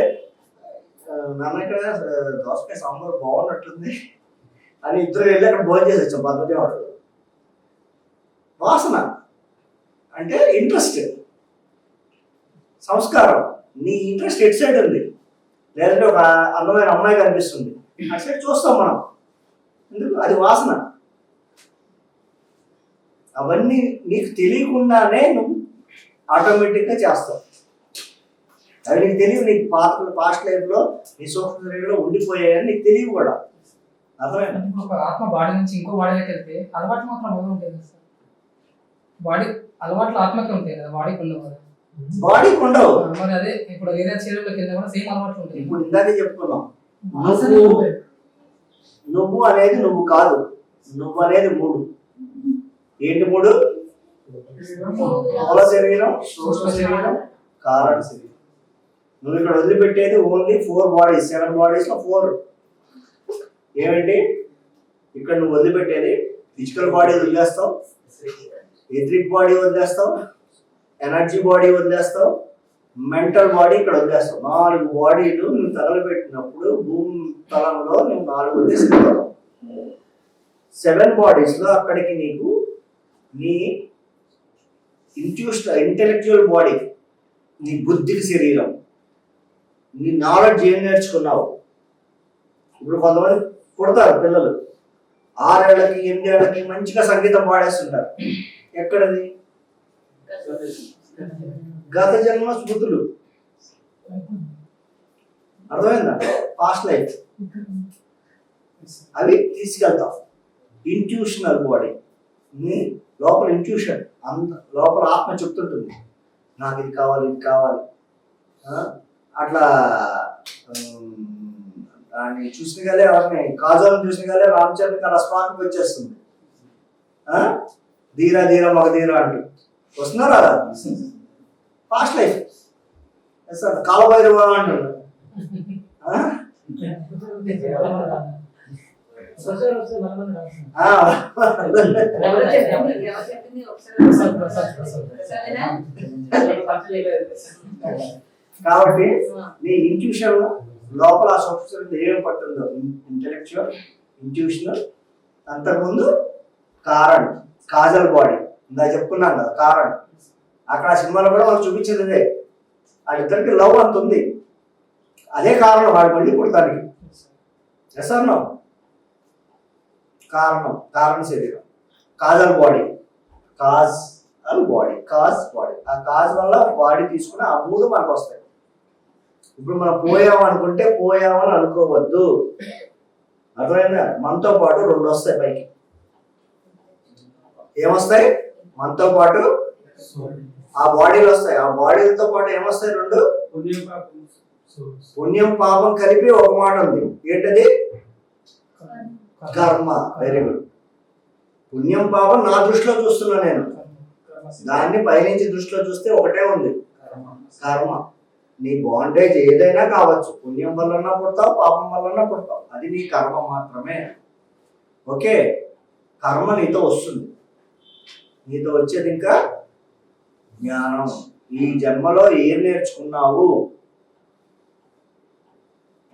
Speaker 1: నాన్న ఇక్కడ దోసకాయ సాంబార్ బాగున్నట్టుంది అని ఇద్దరు వెళ్ళి అక్కడ భోజనం చేసి వచ్చాం పద్ధతి హోటల్. వాసన అంటే ఇంట్రెస్ట్, సంస్కారం. నీ ఇంట్రెస్ట్ ఎటు సైడ్ ఉంది? లేదంటే ఒక అందమైన అమ్మాయి కనిపిస్తుంది, అటు సైడ్ చూస్తాం మనం. ఎందుకు? అది వాసన. అవన్నీ నీకు తెలియకుండానే నువ్వు ఆటోమేటిక్గా చేస్తావు. అవి నీకు తెలియదు, నీకు పాస్ట్ లైఫ్లో నీ సూక్ష్మ శరీరంలో ఉండిపోయాయని నీకు తెలియదు కూడా. అర్థమైనా?
Speaker 3: ఒక ఆత్మ బాడీ నుంచి ఇంకో బాడీలోకి వెళ్తే అలవాట్లు మాత్రం అవే ఉంటాయి కదా సార్. బాడీ అలవాట్లు ఆత్మకే ఉంటాయి కదా, బాడీకి ఉండవు కదా.
Speaker 1: బాడీకి ఉండవు.
Speaker 3: మరి అదే ఇప్పుడు వేరే శరీరంలోకి వెళ్తే కూడా సేమ్ అలవాట్లు ఉంటాయి.
Speaker 1: ఇప్పుడు ఇందాకే చెప్పుకున్నాం,
Speaker 3: వాసనలు ఉంటాయి.
Speaker 1: నువ్వు అనేది నువ్వు కాదు, నువ్వు అనేది 3. ఏంటి 3? స్థూల శరీరం, సూక్ష్మ శరీరం, కారణ శరీరం. నువ్వు ఇక్కడ వదిలిపెట్టేది ఓన్లీ 4 బాడీస్. 7 బాడీస్ లో 4 ఏమిటి? ఇక్కడ నువ్వు వదిలిపెట్టేది ఫిజికల్ బాడీ వదిలేస్తావు, ఎథరిక్ బాడీ వదిలేస్తావు, ఎనర్జీ బాడీ వదిలేస్తావు, మెంటల్ బాడీ ఇక్కడ వదిలేస్తావు. 4 బాడీలు నువ్వు తగలబెట్టినప్పుడు భూమి తలంలో నువ్వు 4 వదిలేస్తావు. 7 బాడీస్ లో అక్కడికి నీకు నీ ఇంటెలెక్చువల్ బాడీ, నీ బుద్ధికి శరీరం, నీ నాలెడ్జ్ ఏం నేర్చుకున్నావు. ఇప్పుడు కొంతమంది పుడతారు పిల్లలు 6 ఏళ్ళకి 8 ఏళ్ళకి మంచిగా సంగీతం పాడేస్తుంటారు. ఎక్కడది? గత జన్మ స్మృతులు. అర్థమైందా? పాస్ట్ లైఫ్ అవి తీసుకెళ్తాం. ఇంట్యూషనల్ బాడీ, నీ లోపల ఇంట్యూషన్, అంత లోపల ఆత్మ చెప్తుంటుంది నాకు ఇది కావాలి, ఇది కావాలి. అట్లా దాన్ని చూసిన గలే ఎవరిని కాజాలను చూసిన గలే రామచంద్ర అలా స్పాట్కి వచ్చేస్తుంది. ధీరా ధీరా మగ ధీరా అంటూ వస్తున్నారా? పాస్ట్ లైఫ్ కాలభైరవ అంటున్నారు. కాబట్టి నీ ఇంట్యూషన్ లోపల ఆ సూక్ష్మ ఏం పట్టుందో ఇంటెలెక్చువల్, ఇంట్యూషనల్, అంతకుముందు కారణ్, కాజల్ బాడీ ఇందా చెప్పుకున్నాం కదా కారణ్. అక్కడ సినిమాలో కూడా మనం చూపించేది అదే. వాళ్ళిద్దరికి లవ్ అంత ఉంది, అదే కారణం వాడు మళ్ళీ పుడతానికి. ఎస్ఆర్నో కారణం, కారణ శరీరం, causal body, cause and body, cause body. ఆ కాజ్ వల్ల బాడీ తీసుకుని ఆ 3 మనకు వస్తాయి. ఇప్పుడు మనం పోయామనుకుంటే పోయామని అనుకోవద్దు. అర్థమైందా? మనతో పాటు 2 వస్తాయి పైకి. ఏమొస్తాయి? మనతో పాటు ఆ బాడీలు వస్తాయి. ఆ బాడీలతో పాటు ఏమొస్తాయి? 2 పుణ్యం పాపం కలిపి ఒక మాట ఉంది. ఏంటది? కర్మ. Very good. పుణ్యం పాపం నా దృష్టిలో చూస్తున్నా నేను, దాన్ని పైనుంచి దృష్టిలో చూస్తే ఒకటే ఉంది, కర్మ. నీ బాండేజ్ ఏదైనా కావచ్చు, పుణ్యం వల్లన్నా పుడతావు, పాపం వల్లన్నా పుడతావు, అది నీ కర్మ మాత్రమే. ఓకే, కర్మ నీతో వస్తుంది. నీతో వచ్చేది ఇంకా జ్ఞానం. ఈ జన్మలో ఏం నేర్చుకున్నావు?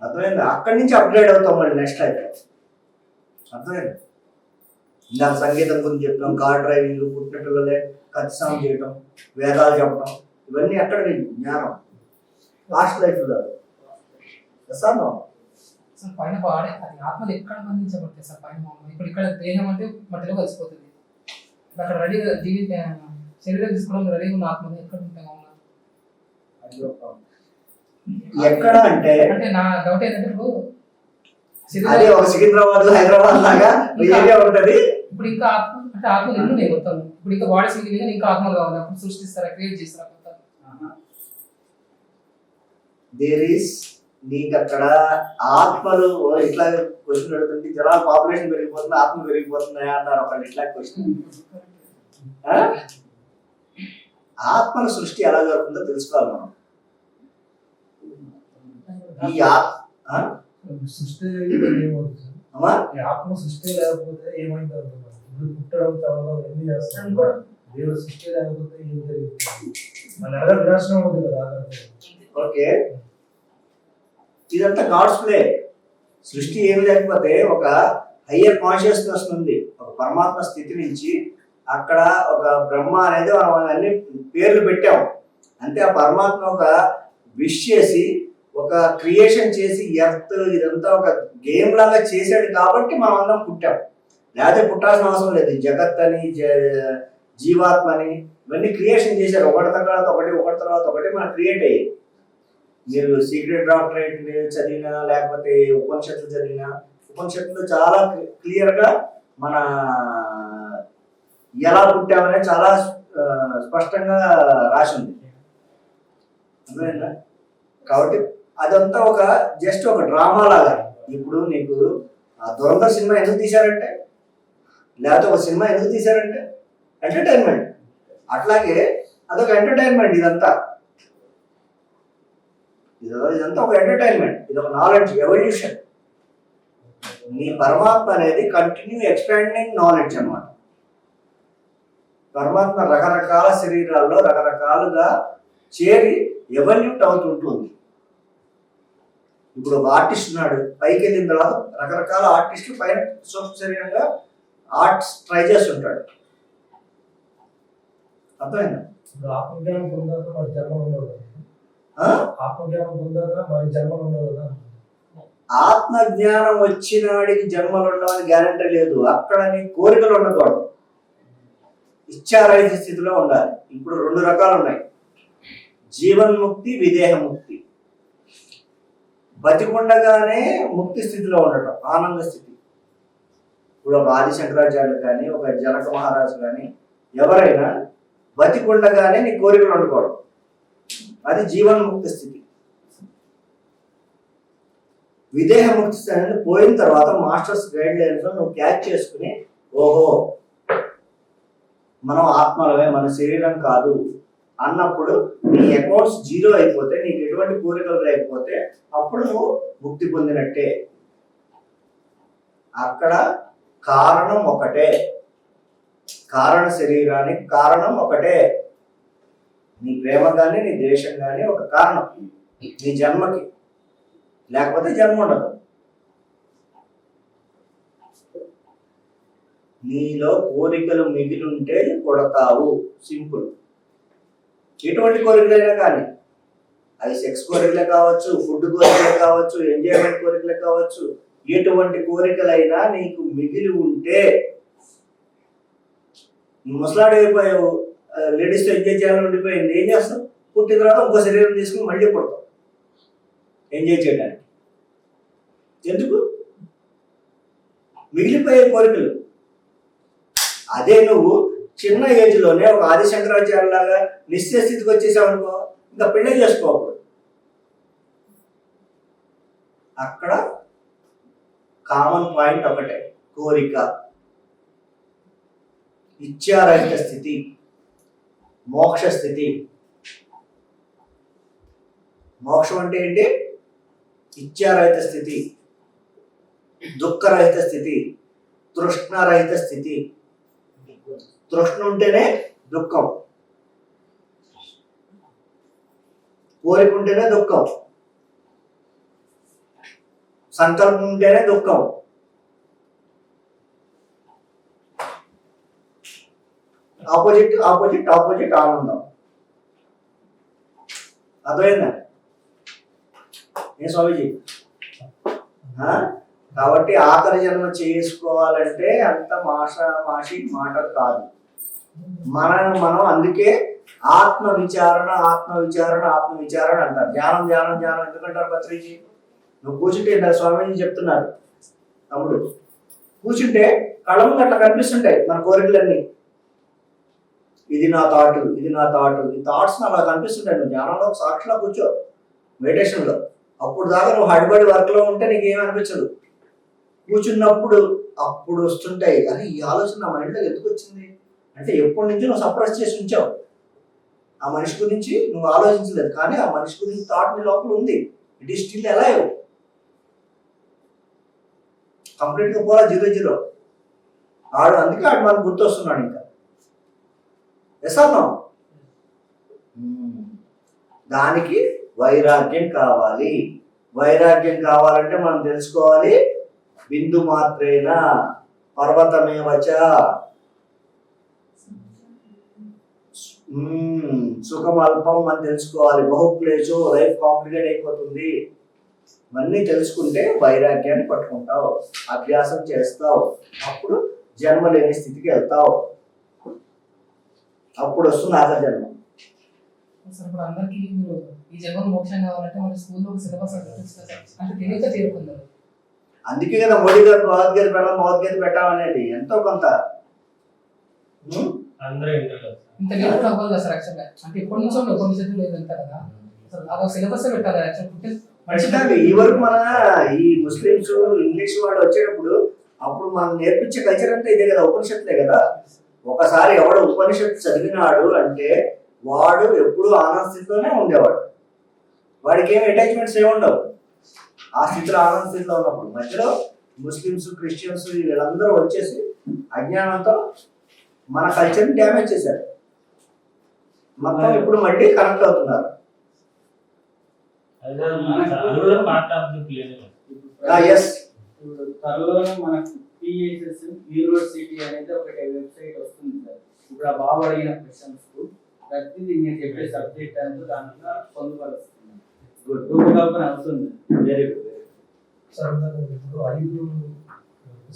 Speaker 1: అర్థమైందా? అక్కడి నుంచి అప్గ్రేడ్ అవుతాం మళ్ళీ నెక్స్ట్ లైఫ్. అర్థమైందా? ఇందాక సంగీతం గురించి చెప్పాం, కార్ డ్రైవింగ్, పుట్టిన పిల్లలే కత్తి సాగు చేయటం, వేదాలు చెప్పడం, ఇవన్నీ అక్కడ జ్ఞానం. లాస్ట్ లైఫ్
Speaker 3: సార్ పైన బాడీ అది ఆత్మలు ఎక్కడ బంధించబడతాయి సార్? పైన ఇప్పుడు ఇక్కడ దేహం అంటే మట్టిలో కలిసిపోతుంది, అక్కడ రెడీగా శరీరం తీసుకోవడం రెడీగా ఉన్న ఆత్మలు ఎక్కడ ఉంటాయి?
Speaker 1: ఎక్కడ అంటే
Speaker 3: అంటే నా డౌట్ ఏంటంటే ఇప్పుడు
Speaker 1: అదే ఒక సికింద్రాబాద్ హైదరాబాద్ లాగా ఏరియా ఉంటది.
Speaker 3: ఇప్పుడు ఇంకా ఆత్మ అంటే ఆత్మలు ఎన్ని ఉన్నాయి మొత్తం? ఇప్పుడు ఇంకా బాడీ సింగిల్ ఇంకా ఆత్మలు కావాలి, అప్పుడు సృష్టిస్తారా, క్రియేట్ చేస్తారా?
Speaker 1: దేర్ ఈస్ నీకు అక్కడ ఆత్మలు ఇట్లా క్వశ్చన్ అడుగుతుంది. జనాల పాపులేషన్ పెరిగిపోతుంది, ఆత్మ పెరిగిపోతున్నాయా అన్నారు ఒకళ్ళు. ఇట్లా క్వశ్చన్, ఆత్మల సృష్టి ఎలా జరుగుతుందో తెలుసుకోవాలి మనం. ఈ
Speaker 7: సృష్టి ఆత్మ సృష్టి లేకపోతే ఏమైంది? పుట్టడం చదవడం ఎన్ని చేస్తాం. దేవుడు సృష్టి లేకపోతే ఏం జరుగుతుంది? మన ఎలా వినాశనం అవుతుంది కదా.
Speaker 1: ఓకే, ఇదంతా గాడ్స్ ప్లే. సృష్టి ఏం లేకపోతే ఒక హయ్యర్ కాన్షియస్నెస్ ఉంది, ఒక పరమాత్మ స్థితి నుంచి అక్కడ ఒక బ్రహ్మ అనేది మనం అన్ని పేర్లు పెట్టాం. అంటే ఆ పరమాత్మ ఒక విష్ చేసి ఒక క్రియేషన్ చేసి ఎర్త్ ఇదంతా ఒక గేమ్ లాగా చేశాడు కాబట్టి మనం అందరం పుట్టాం. లేకపోతే పుట్టాల్సిన అవసరం లేదు. జగత్ అని జీవాత్మ అని ఇవన్నీ క్రియేషన్ చేశారు. ఒకటి తర్వాత ఒకటి, ఒకటి తర్వాత ఒకటి మనం క్రియేట్ అయ్యాయి. మీరు సీక్రెట్ డాక్టరేట్ చదివినా లేకపోతే ఉపనిషత్తులు చదివినా, ఉపనిషత్తులు చాలా క్లియర్గా మన ఎలా పుట్టామనే చాలా స్పష్టంగా రాసింది. అర్థమైందా? కాబట్టి అదంతా ఒక జస్ట్ ఒక డ్రామా లాగా. ఇప్పుడు నీకు ఆ దురంధర్ సినిమా ఎందుకు తీశారంటే లేకపోతే ఒక సినిమా ఎందుకు తీశారంటే ఎంటర్టైన్మెంట్. అట్లాగే అదొక ఎంటర్టైన్మెంట్. ఇదంతా ఒక ఎంటర్టైన్మెంట్, ఇదొక నాలెడ్జ్ ఎవల్యూషన్. నీ పరమాత్మ అనేది కంటిన్యూ ఎక్స్పాండింగ్ నాలెడ్జ్ అన్నమాట. పరమాత్మ రకరకాల శరీరాల్లో రకరకాలుగా చేరి ఎవల్యూట్ అవుతుంటుంది. ఇప్పుడు ఒక ఆర్టిస్ట్ ఉన్నాడు, పైకి వెళ్ళిన తర్వాత రకరకాల ఆర్టిస్టులు పైన సూక్ష్మ శరీరంగా ఆర్ట్స్ ట్రై చేస్తుంటాడు. అర్థమైందా?
Speaker 7: ఇప్పుడు ఆత్మజ్ఞానం పొందాక మరి జన్మ ఉండదు కదా.
Speaker 1: ఆ?
Speaker 7: ఆత్మజ్ఞానం పొందాక మరి జన్మ ఉండదు కదా.
Speaker 1: ఆత్మ జ్ఞానం వచ్చినాడికి జన్మలు ఉండవని గ్యారంటీ లేదు. అక్కడ నీ కోరికలు ఉండకూడదు, ఇచ్చారహిత స్థితిలో ఉండాలి. ఇప్పుడు 2 రకాలు ఉన్నాయి, జీవన్ముక్తి, విదేహముక్తి. బతికుండగానే ముక్తి స్థితిలో ఉండటం, ఆనంద స్థితి. ఇప్పుడు ఒక ఆది శంకరాచార్యులు కానీ, ఒక జనక మహారాజు కానీ, ఎవరైనా బతికుండగానే నీ కోరికలు ఉండకూడదు, అది జీవన్ముక్తి స్థితి. విదేహముక్తి స్థితి అనేది పోయిన తర్వాత మాస్టర్స్ గైడ్ లైన్స్ నువ్వు క్యాచ్ చేసుకుని, ఓహో మనం ఆత్మలమే, మన శరీరం కాదు అన్నప్పుడు నీ అకౌంట్స్ 0 అయిపోతే, నీకు ఎటువంటి కోరికలు లేకపోతే అప్పుడు నువ్వు ముక్తి పొందినట్టే. అక్కడ కారణం ఒకటే, కారణ శరీరానికి కారణం ఒకటే. నీ ప్రేమ కానీ నీ ద్వేషం కానీ ఒక కారణం నీ జన్మకి, లేకపోతే జన్మ ఉండదు. నీలో కోరికలు మిగిలి ఉంటే కొడతావు, సింపుల్. ఎటువంటి కోరికలైనా కానీ, అవి సెక్స్ కోరికలే కావచ్చు, ఫుడ్ కోరికలే కావచ్చు, ఎంజాయ్మెంట్ కోరికలే కావచ్చు, ఎటువంటి కోరికలైనా నీకు మిగిలి ఉంటే, ముసలాడు అయిపోయావు, లేడీస్తో ఎంజాయ్ చేయాలని ఉండిపోయింది, ఏం చేస్తావు? పుట్టిన తర్వాత ఇంకో శరీరం తీసుకుని మళ్ళీ పుడతావు ఎంజాయ్ చేయడానికి. ఎందుకు? మిగిలిపోయే కోరికలు. అదే నువ్వు చిన్న ఏజ్ లోనే ఒక ఆది శంకరాచార్య లాగా నిశ్చయ స్థితికి వచ్చేసావు అనుకో, ఇంకా పెళ్ళే చేసుకోకూడదు. అక్కడ కామన్ పాయింట్ ఒకటే, కోరిక. ఇచ్ఛారహిత స్థితి, మోక్ష స్థితి. మోక్షం అంటే ఏంటి? ఇచ్ఛారహిత స్థితి, దుఃఖరహిత స్థితి, తృష్ణరహిత స్థితి. తృష్ణ ఉంటేనే దుఃఖం, కోరిక ఉంటేనే దుఃఖం, సంకల్పం ఉంటేనే దుఃఖం. ఆపోజిట్ ఆపోజిట్ ఆపోజిట్ ఆనందం. అర్థమైందా ఏ స్వామీజీ? కాబట్టి ఆఖరి జన్మ చేసుకోవాలంటే అంత మాషి మాటలు కాదు. మనం అందుకే ఆత్మ విచారణ ఆత్మ విచారణ ఆత్మ విచారణ అంటారు. ధ్యానం ధ్యానం ధ్యానం ఎందుకంటారు పత్రిజీ? నువ్వు కూర్చుంటే స్వామీజీ చెప్తున్నారు, తమ్ముడు కూర్చుంటే కళ్ళ ముందు అట్లా కనిపిస్తుంటాయి మన కోరికలన్నీ. ఇది నా థాట్, ఇది నా థాట్, ఈ థాట్స్ అలా కనిపిస్తుంటాయి. నువ్వు ధ్యానంలో సాక్షిలో కూర్చో, మెడిటేషన్లో. అప్పుడు దాకా నువ్వు హడిబడి వర్క్లో ఉంటే నీకేం అనిపించదు. కూర్చున్నప్పుడు అప్పుడు వస్తుంటాయి, అరే ఈ ఆలోచన నా మైండ్లో ఎందుకు వచ్చింది అంటే ఎప్పటి నుంచి నువ్వు సప్రెస్ చేసి ఉంచావు. ఆ మనిషి గురించి నువ్వు ఆలోచించలేదు, కానీ ఆ మనిషి గురించి థాట్ నీ లోపల ఉంది. It is still alive. కంప్లీట్గా పోలా 0-0. అందుకే ఆడు మనకు గుర్తొస్తున్నాడు ఇంకా. ఎసాను దానికి వైరాగ్యం కావాలి. వైరాగ్యం కావాలంటే మనం తెలుసుకోవాలి, బిందు మాత్రేనా పర్వతమేవచ సుఖం అల్పం అని తెలుసుకోవాలి. బహుక్లేశో, లైఫ్ కాంప్లికేట్ అయిపోతుంది. ఇవన్నీ తెలుసుకుంటే వైరాగ్యాన్ని పట్టుకుంటావు, అభ్యాసం చేస్తావు, అప్పుడు జన్మ లేని స్థితికి వెళ్తావు. అప్పుడు వస్తుంది ఆఖరి జన్మ.
Speaker 3: ఇప్పుడు అందరికి మీరు ఈ జన్మలో మోక్షం కావాలంటే మన స్కూల్లో ఒక సిలబస్ అంటే తెలియక చేరుకున్నారు.
Speaker 1: అందుకే కదా మోడీ గారు భగవద్గీత పెట్టామనేది. ఎంతో కొంత
Speaker 3: ఇంత లేట్ కూడా అవ్వాలి కదా సార్. యాక్చువల్గా అంటే ఎప్పటి నుంచో కొన్ని చదువులు లేదు అంటారు కదా, అసలు అదొక సిలబస్ పెట్టాలి యాక్చువల్.
Speaker 1: ఖచ్చితంగా ఈ వరకు మన ఈ ముస్లిమ్స్ ఇంగ్లీష్ వాళ్ళు వచ్చేటప్పుడు అప్పుడు మనం నేర్పించే కల్చర్ అంతా ఇదే కదా, ఉపనిషత్తులే కదా. ఒకసారి ఎవడు ఉపనిషత్తు చదివినాడు అంటే వాడు ఎప్పుడూ ఆనంద స్థితిలోనే ఉండేవాడు. వాడికి ఏమి అటాచ్మెంట్స్ ఏమి ఉండవు. ఆ స్థితిలో ఆనంద స్థితిలో ఉన్నప్పుడు మధ్యలో ముస్లిమ్స్, క్రిస్టియన్స్ వీళ్ళందరూ వచ్చేసి అజ్ఞానంతో మన కల్చర్ని డ్యామేజ్ చేశారు. మొత్తం ఇప్పుడు మళ్ళీ కనెక్ట్ అవుతున్నారు. ఎస్,
Speaker 8: ఇప్పుడు త్వరలోనే మనకు PHS యూనివర్సిటీ అనేది ఒకటి వెబ్సైట్ వస్తుంది సార్. ఇప్పుడు ఆ బాబు అడిగిన క్వశ్చన్స్ కు ప్రతిదీ నేను చెప్పే సబ్జెక్ట్ అంతా దాంట్లో పొందుపరుస్తుంది. గుడ్ అవుతుంది.
Speaker 1: Very good.
Speaker 7: ఇప్పుడు 5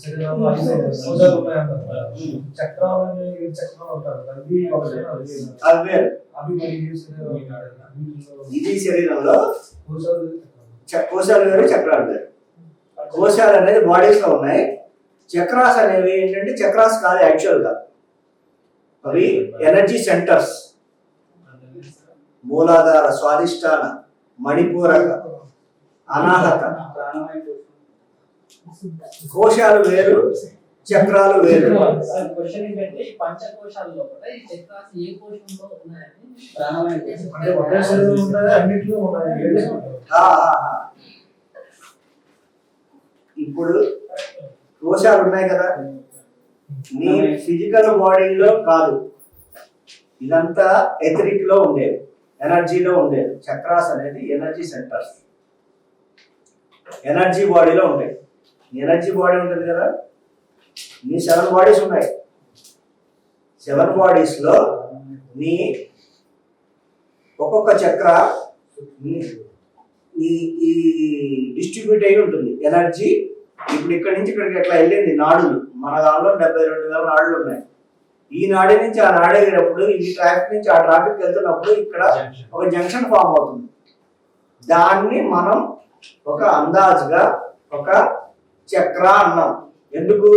Speaker 7: శరీరాలు 5 కోశాలు ఉన్నాయన్నారు. చక్రాలు అనేవి 7 చక్రాలు ఉంటారు. అవి
Speaker 1: అవి
Speaker 7: మరి ఏ శరీరాలు?
Speaker 1: ఇది శరీరంలో
Speaker 7: కోశాలు
Speaker 1: కోశాలు వేరు, చక్రాలు వేరు. కోశాలు అనేది బాడీస్ లో ఉన్నాయి. చక్రాస్ అనేవి ఏంటంటే చక్రాస్ కాదు యాక్చువల్ గా, అవి ఎనర్జీ సెంటర్స్. మూలాధార, స్వాదిష్టాన, మణిపూరక, అనాహత. కోశాలు వేరు, చక్రాలు వేరు.
Speaker 5: క్వశ్చన్ ఏంటంటే ఈ పంచకోశాల్లో కూడా ఈ చక్రాస్ ఏ కోశంలో ఉన్నాయని
Speaker 7: అంటే ఒకే శరీరం ఉంటాయి, అన్నింటిలో ఉన్నాయి.
Speaker 1: ఇప్పుడు కోశాలు ఉన్నాయి కదా, నీ ఫిజికల్ బాడీలో కాదు, ఇదంతా ఎథరిక్ లో ఉండేది, ఎనర్జీలో ఉండేది. చక్రాస్ అనేది ఎనర్జీ సెంటర్స్, ఎనర్జీ బాడీలో ఉంటాయి. ఎనర్జీ బాడీ ఉంటుంది కదా, నీ 7 బాడీస్ ఉన్నాయి. 7 బాడీస్ లో నీ ఒక్కొక్క చక్ర ఈ డిస్ట్రిబ్యూట్ అయి ఉంటుంది ఎనర్జీ. ఇప్పుడు ఇక్కడ నుంచి ఇక్కడికి ఎట్లా వెళ్ళింది నాడులు, మన దానిలో 72,000 నాడులు ఉన్నాయి. ఈ నాడి నుంచి ఆ నాడి వెళ్ళినప్పుడు, ఈ ట్రాఫిక్ నుంచి ఆ ట్రాఫిక్ వెళ్తున్నప్పుడు ఇక్కడ ఒక జంక్షన్ ఫామ్ అవుతుంది. దాన్ని మనం ఒక అందాజుగా ఒక చక్ర అన్నాం. ఎందుకు?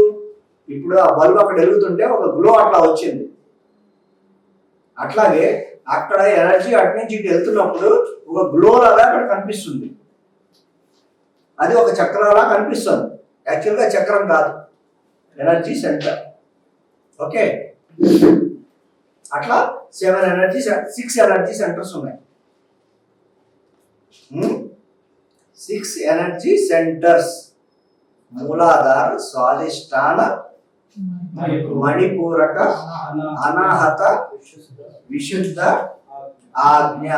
Speaker 1: ఇప్పుడు ఆ బల్బ్ అక్కడ వెలుగుతుంటే ఒక గ్లో అట్లా వచ్చింది. అట్లాగే అక్కడ ఎనర్జీ అటు నుంచి ఇటు వెళ్తున్నప్పుడు ఒక గ్లో లాగా అక్కడ కనిపిస్తుంది. అది ఒక చక్రంలా కనిపిస్తుంది. యాక్చువల్గా చక్రం కాదు, ఎనర్జీ సెంటర్. ఓకే, అట్లా 6 ఎనర్జీ సెంటర్స్ ఉన్నాయి. 6 ఎనర్జీ సెంటర్స్: మూలాధార, స్వాదిష్టాన, మణిపూరక, అనాహత, విశుద్ధ, ఆజ్ఞ.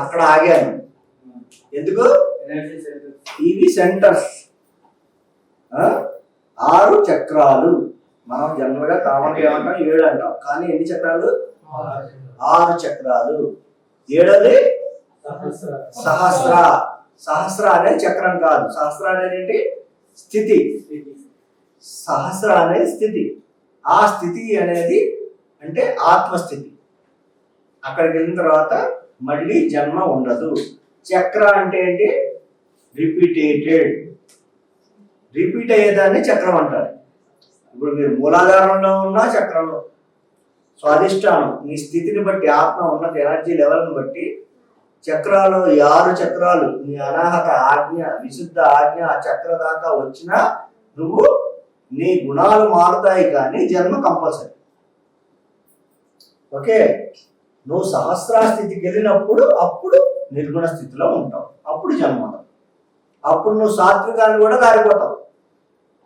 Speaker 1: అక్కడ ఆగాను. ఎందుకు? ఇవి సెంటర్స్. 6 చక్రాలు. మనం జనరల్ గా కామన్ ఏమంటాం 7 అంటాం, కానీ ఎన్ని చక్రాలు? 6 చక్రాలు. 7ది సహస్ర. సహస్ర అనేది చక్రం కాదు. సహస్ర అనేది ఏంటి? స్థితి. సహస్ర అనేది స్థితి. ఆ స్థితి అనేది అంటే ఆత్మస్థితి. అక్కడికి వెళ్ళిన తర్వాత మళ్ళీ జన్మ ఉండదు. చక్ర అంటే ఏంటి? రిపీటెడ్. రిపీట్ అయ్యేదాన్ని చక్రం అంటారు. ఇప్పుడు మీరు మూలాధారంలో ఉన్నా చక్రంలో, స్వాదిష్టానం మీ స్థితిని బట్టి, ఆత్మ ఉన్నది ఎనర్జీ లెవెల్ని బట్టి చక్రాలు 6 చక్రాలు. నీ అనాహత ఆజ్ఞ, విశుద్ధ ఆజ్ఞ ఆ చక్ర దాకా వచ్చినా నువ్వు నీ గుణాలు మారుతాయి, కానీ జన్మ కంపల్సరీ. ఓకే, నువ్వు సహస్ర స్థితికి వెళ్ళినప్పుడు అప్పుడు నిర్గుణ స్థితిలో ఉంటావు, అప్పుడు జన్మ ఉండదు. అప్పుడు నువ్వు సాత్వికాన్ని కూడా దారిపోతావు.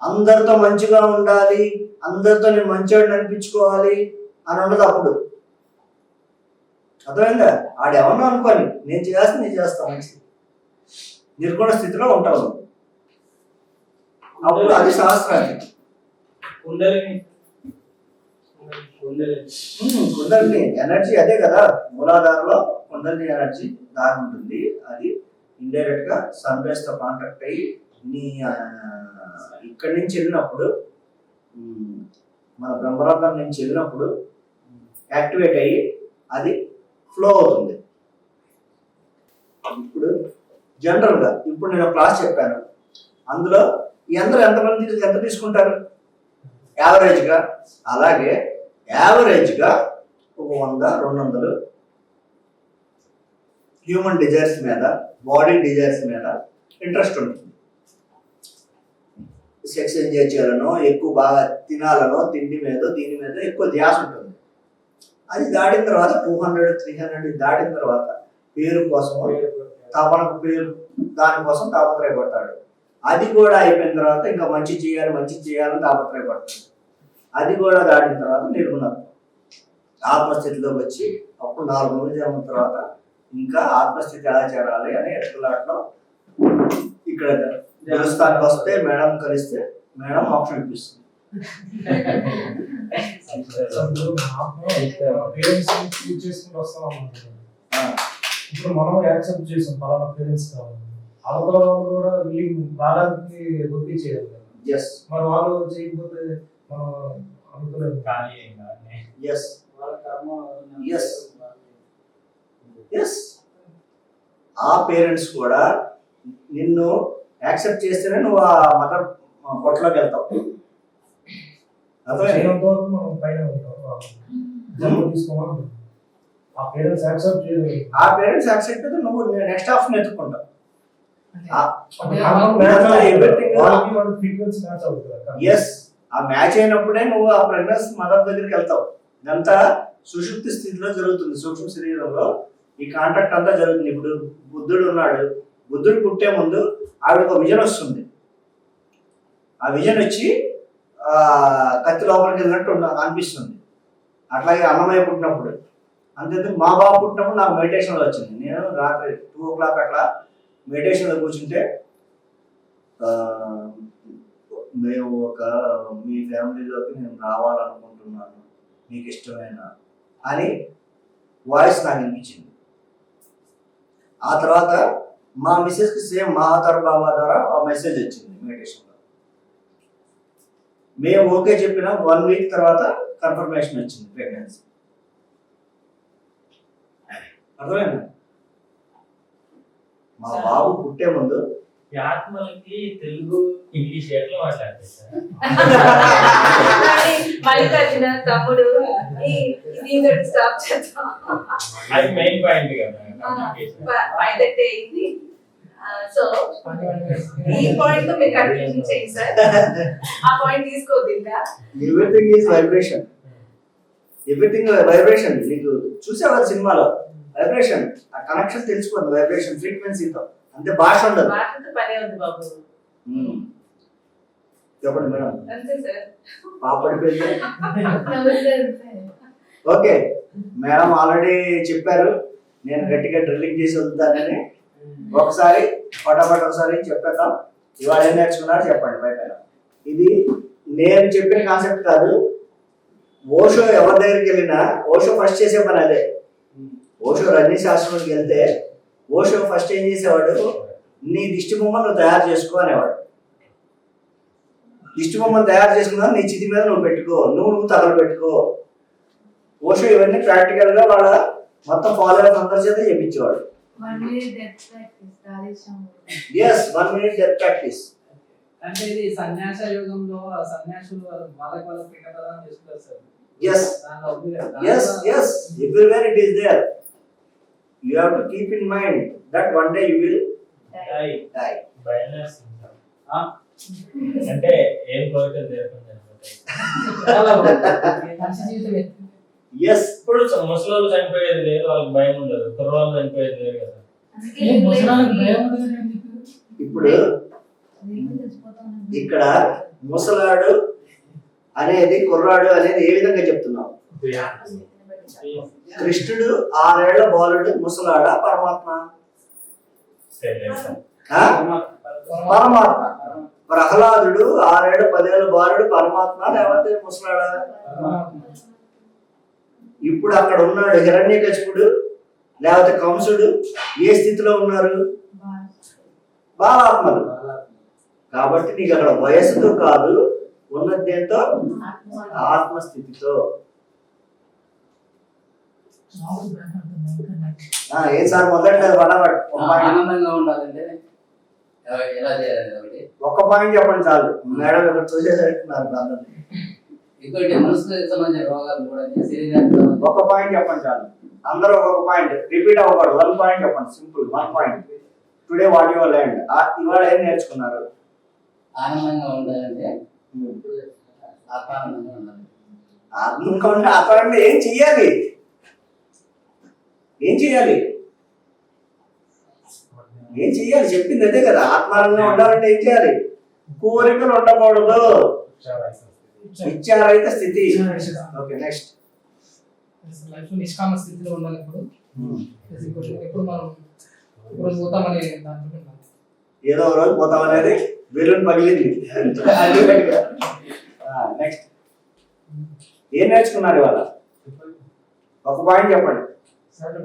Speaker 1: అందరితో మంచిగా ఉండాలి, అందరితో నేను మంచివాడిని అనిపించుకోవాలి అని ఉండదు అప్పుడు. అర్థమైందా? ఆడెవరినో అనుకోని నేను చేస్తాను, నేను చేస్తాను మంచిది. నిర్గుణ స్థితిలో ఉంటావు అప్పుడు. అది సహస్రాన్ని. కుండలిని ఎనర్జీ అదే కదా, మూలాధారలో కుండలిని ఎనర్జీ దారి ఉంటుంది. అది ఇండైరెక్ట్ గా సన్ రైజ్ తో కాంటాక్ట్ అయ్యి నీ ఇక్కడి నుంచి వెళ్ళినప్పుడు, మన బ్రహ్మరంధ్రం నుంచి వెళ్ళినప్పుడు యాక్టివేట్ అయ్యి అది ఫ్లో అవుతుంది. ఇప్పుడు జనరల్ గా ఇప్పుడు నేను క్లాస్ చెప్పాను, అందులో అందరూ ఎంతమంది ఎంత తీసుకుంటారు యావరేజ్ గా? అలాగే యావరేజ్ గా ఒక 100-200 హ్యూమన్ డిజైర్స్ మీద, బాడీ డిజైర్స్ మీద ఇంట్రెస్ట్ ఉంటుంది. సెక్స్ ఎంజాయ్ చేయాలనో, ఎక్కువ బాగా తినాలనో, తిండి మీద దీని మీద ఎక్కువ ధ్యాస ఉంటుంది. అది దాటిన తర్వాత 200, 300 దాటిన తర్వాత పేరు కోసం తపనకు పేరు దానికోసం తాపత్రయపడతాడు. అది కూడా అయిపోయిన తర్వాత ఇంకా మంచి చేయాలని తాపత్రయపడతాడు. అది కూడా దాటిన తర్వాత నిర్గుణత్వం ఆత్మస్థితిలోకి వచ్చి అప్పుడు 4 రోజులు జరిగిన తర్వాత ఇంకా ఆత్మస్థితి ఎలా చేరాలి అనే ఎట్టులాట్లో ఇక్కడ దేవస్థానికి వస్తే మేడం కలిస్తే మేడం ఆప్షన్ ఇప్పిస్తుంది.
Speaker 7: పేరెంట్స్ చూస్ చేసుకుంటూ వస్తాం అనుకుంటున్నాను. ఇప్పుడు మనం యాక్సెప్ట్ చేసాం పలానా పేరెంట్స్ కావాలి, అవతల వాళ్ళు కూడా వీళ్ళకి రావడానికి ఒత్తిడి చేయాలి కదా.
Speaker 1: ఎస్
Speaker 7: మరి వాళ్ళు చేయకపోతే మనం అనుకోలేదు.
Speaker 1: ఎస్
Speaker 8: వాళ్ళ కర్మ
Speaker 1: ఎస్ ఎస్ ఆ పేరెంట్స్ కూడా నిన్ను యాక్సెప్ట్ చేస్తేనే నువ్వు ఆ మదర్ పొట్టలోకి వెళ్తావు. అర్థమైందా?
Speaker 7: చేయడంత వరకు మనం పైన ఉంటాం. జన్మ తీసుకోమని ఆ పేరెంట్స్ యాక్సెప్ట్ చేయలేదు.
Speaker 1: ఆ పేరెంట్స్ యాక్సెప్ట్ అయితే నువ్వు నెక్స్ట్ ఆప్షన్ ఎత్తుకుంటావు.
Speaker 7: ఫ్రీక్వెన్సీ మ్యాచ్ అవుతుంది.
Speaker 1: ఎస్ ఆ మ్యాచ్ అయినప్పుడే నువ్వు ఆ ప్రెగ్నెన్సీ మదర్ దగ్గరికి వెళ్తావు. ఇదంతా సుషుప్తి స్థితిలో జరుగుతుంది. సూక్ష్మ శరీరంలో ఈ కాంటాక్ట్ అంతా జరుగుతుంది. ఇప్పుడు బుద్ధుడు ఉన్నాడు. బుద్ధుడు పుట్టే ముందు ఆవిడకు ఒక విజన్ వస్తుంది. ఆ విజన్ వచ్చి కత్తి లోపలికి వెళ్ళినట్టు అనిపిస్తుంది. అట్లాగే అన్నమయ్య పుట్టినప్పుడు అంతేందుకు మా బాబు పుట్టినప్పుడు నాకు మెడిటేషన్లో వచ్చింది. నేను రాత్రి 2 o'clock అట్లా మెడిటేషన్లో కూర్చుంటే మేము మీ ఫ్యామిలీలోకి నేను రావాలనుకుంటున్నాను, మీకు ఇష్టమైన అని వాయిస్ నాకు వినిపించింది. ఆ తర్వాత మా మిస్సెస్కి సేమ్ మా ఆధార్ బాబా ద్వారా ఆ మెసేజ్ వచ్చింది మెడిటేషన్లో. మేము ఓకే చెప్పిన 1 week తర్వాత కన్ఫర్మేషన్ వచ్చింది ప్రెగ్నెన్సీ. అర్థమైంది? మా బాబు పుట్టే ముందు
Speaker 9: ఈ ఆత్మలకి తెలుగు ఇంగ్లీష్ ఎట్లా మాట్లాడతారు సార్?
Speaker 2: మల్లికార్జున తమ్ముడు స్టాప్ చేద్దాం.
Speaker 9: అది మెయిన్ పాయింట్ కదా.
Speaker 2: పాయింట్ అయింది. సో ఈ పాయింట్ తో మీరు కన్ఫ్యూజన్ చేయండి సార్. ఆ పాయింట్ తీసుకోవద్దు ఇంకా.
Speaker 1: Everything is vibration. Everything vibration. నీకు చూసావా సినిమాలో వైబ్రేషన్, ఆ కనెక్షన్ తెలిసిపోతుంది వైబ్రేషన్ ఫ్రీక్వెన్సీతో. అంతే, భాష ఉండదు.
Speaker 2: భాషతో పనే ఉంది బాబు.
Speaker 1: చెప్పండి మేడం.
Speaker 2: అంతే సార్.
Speaker 1: పాపడి పెళ్ళి ఓకే మేడం ఆల్రెడీ చెప్పారు. నేను గట్టిగా డ్రిల్లింగ్ చేసి వదులుతానని. ఒకసారి ఫటాఫట్ ఒకసారి చెప్పేద్దాం. ఇవాళ ఏం నేర్చుకున్నారు చెప్పండి బయట. ఇది నేను చెప్పిన కాన్సెప్ట్ కాదు. ఓషో ఎవరి దగ్గరికి వెళ్ళినా ఓషో ఫస్ట్ చేసే పని అదే. ఓషో రజనీష్ ఆశ్రమంకి వెళ్తే ఓషో ఫస్ట్ ఏం చేసేవాడు, నీ దిష్టి బొమ్మ నువ్వు తయారు చేసుకో అనేవాడు. దిష్టి బొమ్మను తయారు చేసుకున్నా నీ చితి మీద నువ్వు పెట్టుకో, నువ్వు తగలబెట్టుకో. ఓషో ఇవన్నీ ప్రాక్టికల్ గా వాళ్ళ మొత్తం ఫాలోవర్స్ అందరి చేత చేయించేవాడు.
Speaker 6: 1 minute death practice, Radheshyam.
Speaker 1: Yes 1 minute death practice.
Speaker 5: అంటే ఇది సన్యాస యుగంలో సన్యాసులు వాళ్ళకి పిండ ప్రదానం చేస్తారు సార్.
Speaker 1: Yes.
Speaker 5: దానిలో ఉంది కదా.
Speaker 1: Yes. Everywhere it is there. You have to keep in mind that one day you will die.
Speaker 9: భయం వేస్తుంది సార్. అంటే ఏం కోరికలు జరుగుతుంది
Speaker 3: మనిషి జీవితం
Speaker 1: Yes.
Speaker 9: ఇప్పుడు ముసలోళ్ళు చనిపోయేది లేదు, వాళ్ళకి భయం ఉండదు. కుర్రవాళ్ళు చనిపోయేది లేదు కదా.
Speaker 1: ఇప్పుడు ఇక్కడ ముసలాడు అనేది కుర్రాడు అనేది ఏ విధంగా చెప్తున్నావు? కృష్ణుడు 6 ఏళ్ల బాలుడు ముసలాడా పరమాత్మ? పరమాత్మ. ప్రహ్లాదుడు 6 ఏళ్ల 10 ఏళ్ల బాలుడు పరమాత్మ లేకపోతే ముసలాడా? ఇప్పుడు అక్కడ ఉన్నాడు హిరణ్యకశిపుడు లేకపోతే కంసుడు ఏ స్థితిలో ఉన్నారు? బాలాత్మలు. కాబట్టి నీకు అక్కడ వయస్సుతో కాదు, ఉన్నది దేంతో? ఆత్మస్థితితో. ఏం సార్ మొదలెట్లేదు పడబట్
Speaker 10: ఆనందంగా ఉండాలంటే ఎలా చేయాలి ఒకటి
Speaker 1: ఒక్క పాయింట్ చెప్పండి చాలు. మేడం ఇక్కడ చూసేసేస్తున్నారు అందరినీ.
Speaker 10: ఇంకోటి మనసుకు సంబంధించిన రోగాలు కూడా శరీరానికి
Speaker 1: ఒక్క పాయింట్ చెప్పండి చాలు. అందరూ ఒక్కొక్క పాయింట్ రిపీట్ అవ్వకూడదు. 1 పాయింట్ చెప్పండి. Simple 1 point. Today what your learned. ఇవాళ ఏం నేర్చుకున్నారు?
Speaker 10: ఆనందంగా ఉండాలంటే ఆనందంగా ఉండాలి.
Speaker 1: ఆత్మగా ఉంటే ఆత్మగా ఏం చెయ్యాలి? ఏం చెయ్యాలి? ఏం చెయ్యాలి? చెప్పింది అదే కదా. ఆత్మానందంగా ఉండాలంటే ఏం చేయాలి? కోరికలు ఉండకూడదు, ఇచ్చారైతే స్థితి. Okay, next.
Speaker 3: లైఫ్ నిష్కామ స్థితిలో ఉండాలి. ఎప్పుడు మనం పోతామని దాంట్లో
Speaker 1: ఏదో ఒక రోజు పోతామనేది బెలూన్ పగిలింది. నెక్స్ట్, ఏం నేర్చుకున్నారు ఇవాళ? ఒక పాయింట్ చెప్పండి. సాధన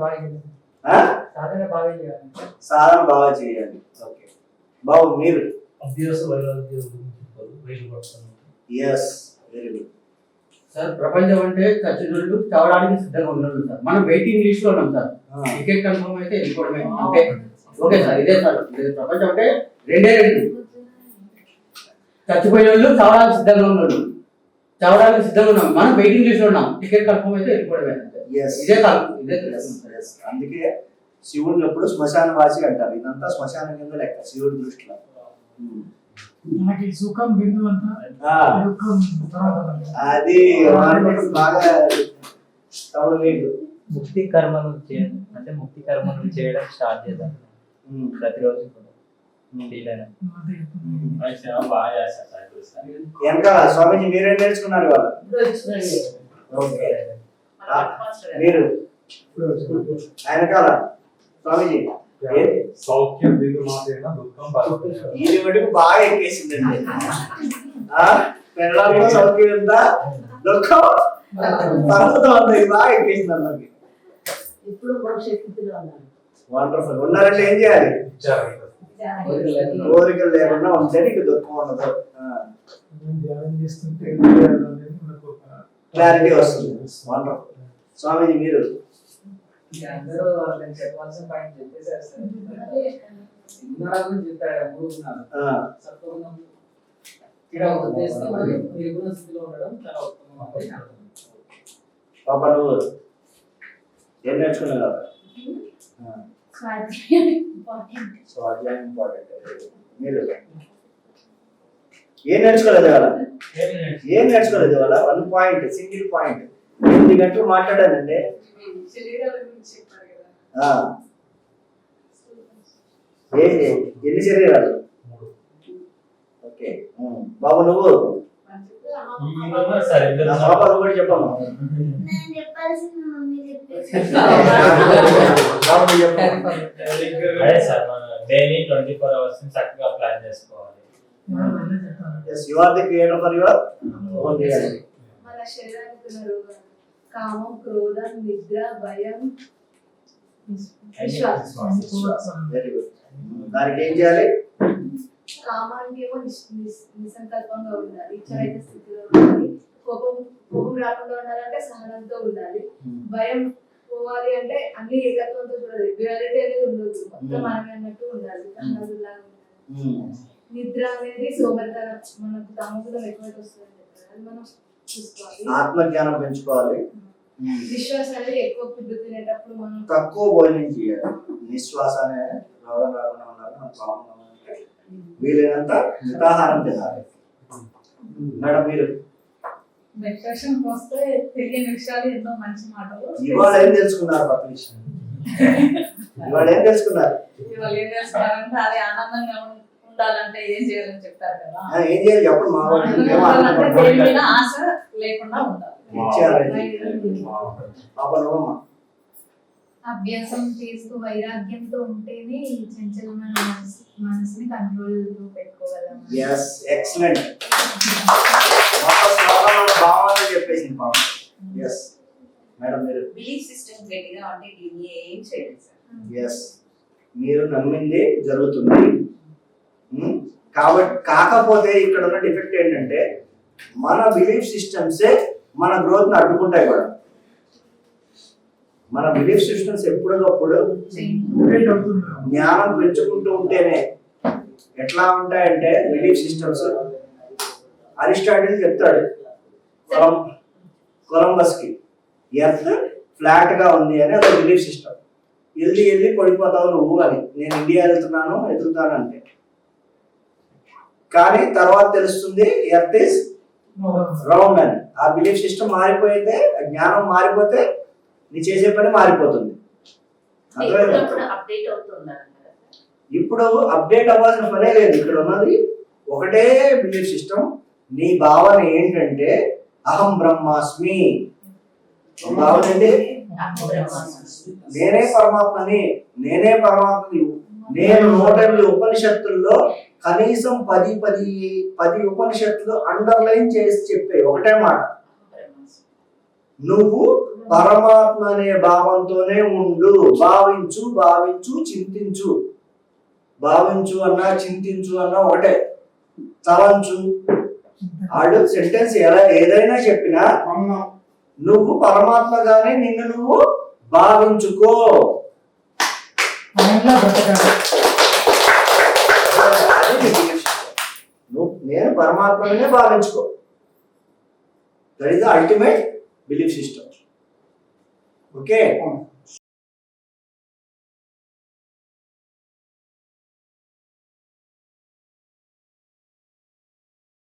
Speaker 1: బాగా చేయాలి. ఓకే, బాబు మీరు?
Speaker 7: అభ్యాస వైరాగ్య వేలు పడతాను.
Speaker 1: Yes, very good
Speaker 8: sir. ప్రపంచం అంటే చచ్చినోళ్ళు చావడానికి సిద్ధంగా ఉన్నాడు సార్. మనం వెయిటింగ్ లిస్ట్ లో ఉన్నాం సార్. టికెట్ కన్ఫర్మ్ అయితే వెళ్ళిపోవడమే. ఓకే ఓకే సార్, ఇదే సార్. ప్రపంచం అంటే రెండే రెండు. చచ్చిపోయిన వాళ్ళు చావడానికి సిద్ధంగా ఉన్నాడు, చావడానికి సిద్ధంగా ఉన్నాం. మనం వెయిటింగ్ లిస్ట్ లో ఉన్నాం. టికెట్ కన్ఫర్మ్ అయితే వెళ్ళిపోవడమే. ఇదే కాదు, ఇదే.
Speaker 1: అందుకే శివుడిని ఎప్పుడు శ్మశాన వాసి అంటారు. ఇదంతా శ్మశానం కింద లెక్క శివుడి దృష్టిలో.
Speaker 3: మనకి సుఖం బిందు అంతా
Speaker 1: అది బాగా తమ్ముడు మీకు
Speaker 9: ముక్తి కర్మను అంటే ముక్తి కర్మను చేయడం స్టార్ట్ చేద్దాం ప్రతిరోజు బాగా చేస్తారు.
Speaker 1: వెనకాల స్వామీజీ మీరేం నేర్చుకున్నారు ఇవాళ? ఓకే, మీరు వెనకాల స్వామీజీ
Speaker 7: సౌఖ్యం బిందు మాత్రమే దుఃఖం
Speaker 1: ఇది మటుకు బాగా ఎక్కేసిందండి. పెళ్ళాంలో సౌఖ్యం ఎంత, దుఃఖం పర్వతం అంత. ఇది బాగా ఎక్కేసింది అందరికి.
Speaker 2: ఇప్పుడు భవిష్యత్తులో ఉన్నారు.
Speaker 1: వండర్ఫుల్. ఉన్నారంటే ఏం చేయాలి? కోరికలు లేకుండా ఉంటే నీకు దుఃఖం ఉండదు.
Speaker 7: ధ్యానం చేస్తుంటే
Speaker 1: క్లారిటీ వస్తుంది. వండర్ఫుల్. స్వామీజీ మీరు?
Speaker 5: అందరూ నేను చెప్పాల్సిన పాయింట్ చెప్పేశారు సార్. చెప్పారు మూడున్నారు. సత్వగుణం నిర్గుణ స్థితిలో ఉండడం చాలా ఉత్తమం.
Speaker 1: పాప నువ్వు ఏం నేర్చుకున్నావు? స్వాధ్యాయం ఇంపార్టెంట్. మీరు ఏం నేర్చుకోలేదు ఇవాళ? ఏం నేర్చుకోలేదు ఇవాళ? 1 పాయింట్, సింగిల్ పాయింట్. 8 గంటలు మాట్లాడానండి. ఎన్ని శరీరాలు? ఓకే, బాబు నువ్వు? పాపలు కూడా చెప్పమ్మా.
Speaker 4: నేను చెప్పాల్సింది మమ్మీ చెప్పేసి.
Speaker 9: అదే సార్, మనం డైలీ 24 hours చక్కగా ప్లాన్ చేసుకోవాలి.
Speaker 1: Yes, you are the creator for your own reality.
Speaker 6: మన శరీరానికి ఉన్న రోగాలు కామం, క్రోధం, నిద్ర, భయం, విశ్వాసం.
Speaker 1: Very good. దానికి ఏం చేయాలి?
Speaker 6: కామానికి ఏమో నిసంకల్పంగా ఉండాలి, ఇచ్చరైతే స్థితిలో ఉండాలి. కోపం రాకుండా ఉండాలంటే సహనంతో ఉండాలి. భయం పోవాలి అంటే అన్ని ఏకత్వంతో చూడాలి. డ్యుయాలిటీ అనేది ఉండదు, మొత్తం మనమే అన్నట్టు ఉండాలి. నిద్ర అనేది సోమరితనం, మనకు తామసం ఎక్కువైతే వస్తుందని చెప్పారు, అది మనం చూసుకోవాలి.
Speaker 1: ఆత్మజ్ఞానం పెంచుకోవాలి.
Speaker 6: విశ్వాసం అనేది ఎక్కువ ఫుడ్ తినేటప్పుడు మనం
Speaker 1: తక్కువ భోజనం చేయాలి. నిశ్వాస అనే రోగం రాకుండా ఉండాలి. మన ప్రాబ్లం వీలైనంత మితాహారం తినాలి. మేడం మీరు?
Speaker 6: మెడిటేషన్ వస్తే తెలియని విషయాలు ఎన్నో మంచి మాటలు.
Speaker 1: ఇవాళ ఏం తెలుసుకున్నారు? పత్రిక ఇవాళ ఏం తెలుసుకున్నారు?
Speaker 6: ఇవాళ ఏం తెలుసుకున్నారంటే అది ఆనందంగా ఉండాలంటే ఏం చేయాలని చెప్తారు కదా.
Speaker 1: ఏం చేయాలి చెప్పండి. మా వాళ్ళు
Speaker 6: ఆశ లేకుండా ఉండాలి.
Speaker 4: అభ్యాసం చేస్తూ వైరాగ్యంతో ఉంటేనే ఈ చంచలమైన మనసుని కంట్రోల్ లో పెట్టుకోగలం.
Speaker 1: yes, excellent. బాగా చెప్పేసింది పాప. yes మేడం మీరు?
Speaker 2: బిలీఫ్ సిస్టమ్ గట్టిగా అంటే దీన్ని ఏం చేయాలి సార్?
Speaker 1: yes, మీరు నమ్మింది జరుగుతుంది. కాబట్టి కాకపోతే ఇక్కడ ఉన్న డిఫెక్ట్ ఏంటంటే మన బిలీఫ్ సిస్టమ్సే మన గ్రోత్ని అడ్డుకుంటాయి కూడా. మన బిలీఫ్ సిస్టమ్స్ ఎప్పటికప్పుడు జ్ఞానం పెంచుకుంటూ ఉంటేనే. ఎట్లా ఉంటాయంటే బిలీఫ్ సిస్టమ్స్, అరిస్టాటిల్ చెప్తాడు కొలంబస్ కి, ఎర్త్ ఫ్లాట్ గా ఉంది అని ఒక బిలీఫ్ సిస్టమ్. వెళ్ళి పడిపోతావు నువ్వు అని. నేను ఇండియా వెళ్తున్నాను ఎదుగుతాను అంటే కానీ తర్వాత తెలుస్తుంది ఎర్త్ ఇస్ రౌండ్ అని. ఆ బిలీఫ్ సిస్టమ్ మారిపోతే, జ్ఞానం మారిపోతే నీ చేసే పని మారిపోతుంది. అర్థమైందా?
Speaker 2: అప్డేట్ అవుతున్నారు.
Speaker 1: ఇప్పుడు అప్డేట్ అవ్వాల్సిన పనే లేదు. ఇక్కడ ఉన్నది ఒకటే బిలీఫ్ సిస్టమ్. నీ భావన ఏంటంటే అహం బ్రహ్మాస్మి. భావన ఏంటి? నేనే పరమాత్మని, నేనే పరమాత్మని. నేను 108 ఉపనిషత్తుల్లో కనీసం 10 ఉపనిషత్తులు అండర్లైన్ చేసి చెప్పే ఒకటే మాట, నువ్వు పరమాత్మ అనే భావంతోనే ఉండు. భావించు, భావించు, చింతించు. భావించు అన్నా చింతించు అన్నా ఒకటే. తలంచు, ఆడు సెంటెన్స్ ఏదైనా చెప్పినా నువ్వు పరమాత్మగానే నిన్ను నువ్వు భావించుకో. నేను పరమాత్మనే భావించుకో. That is the ultimate belief system. Okay.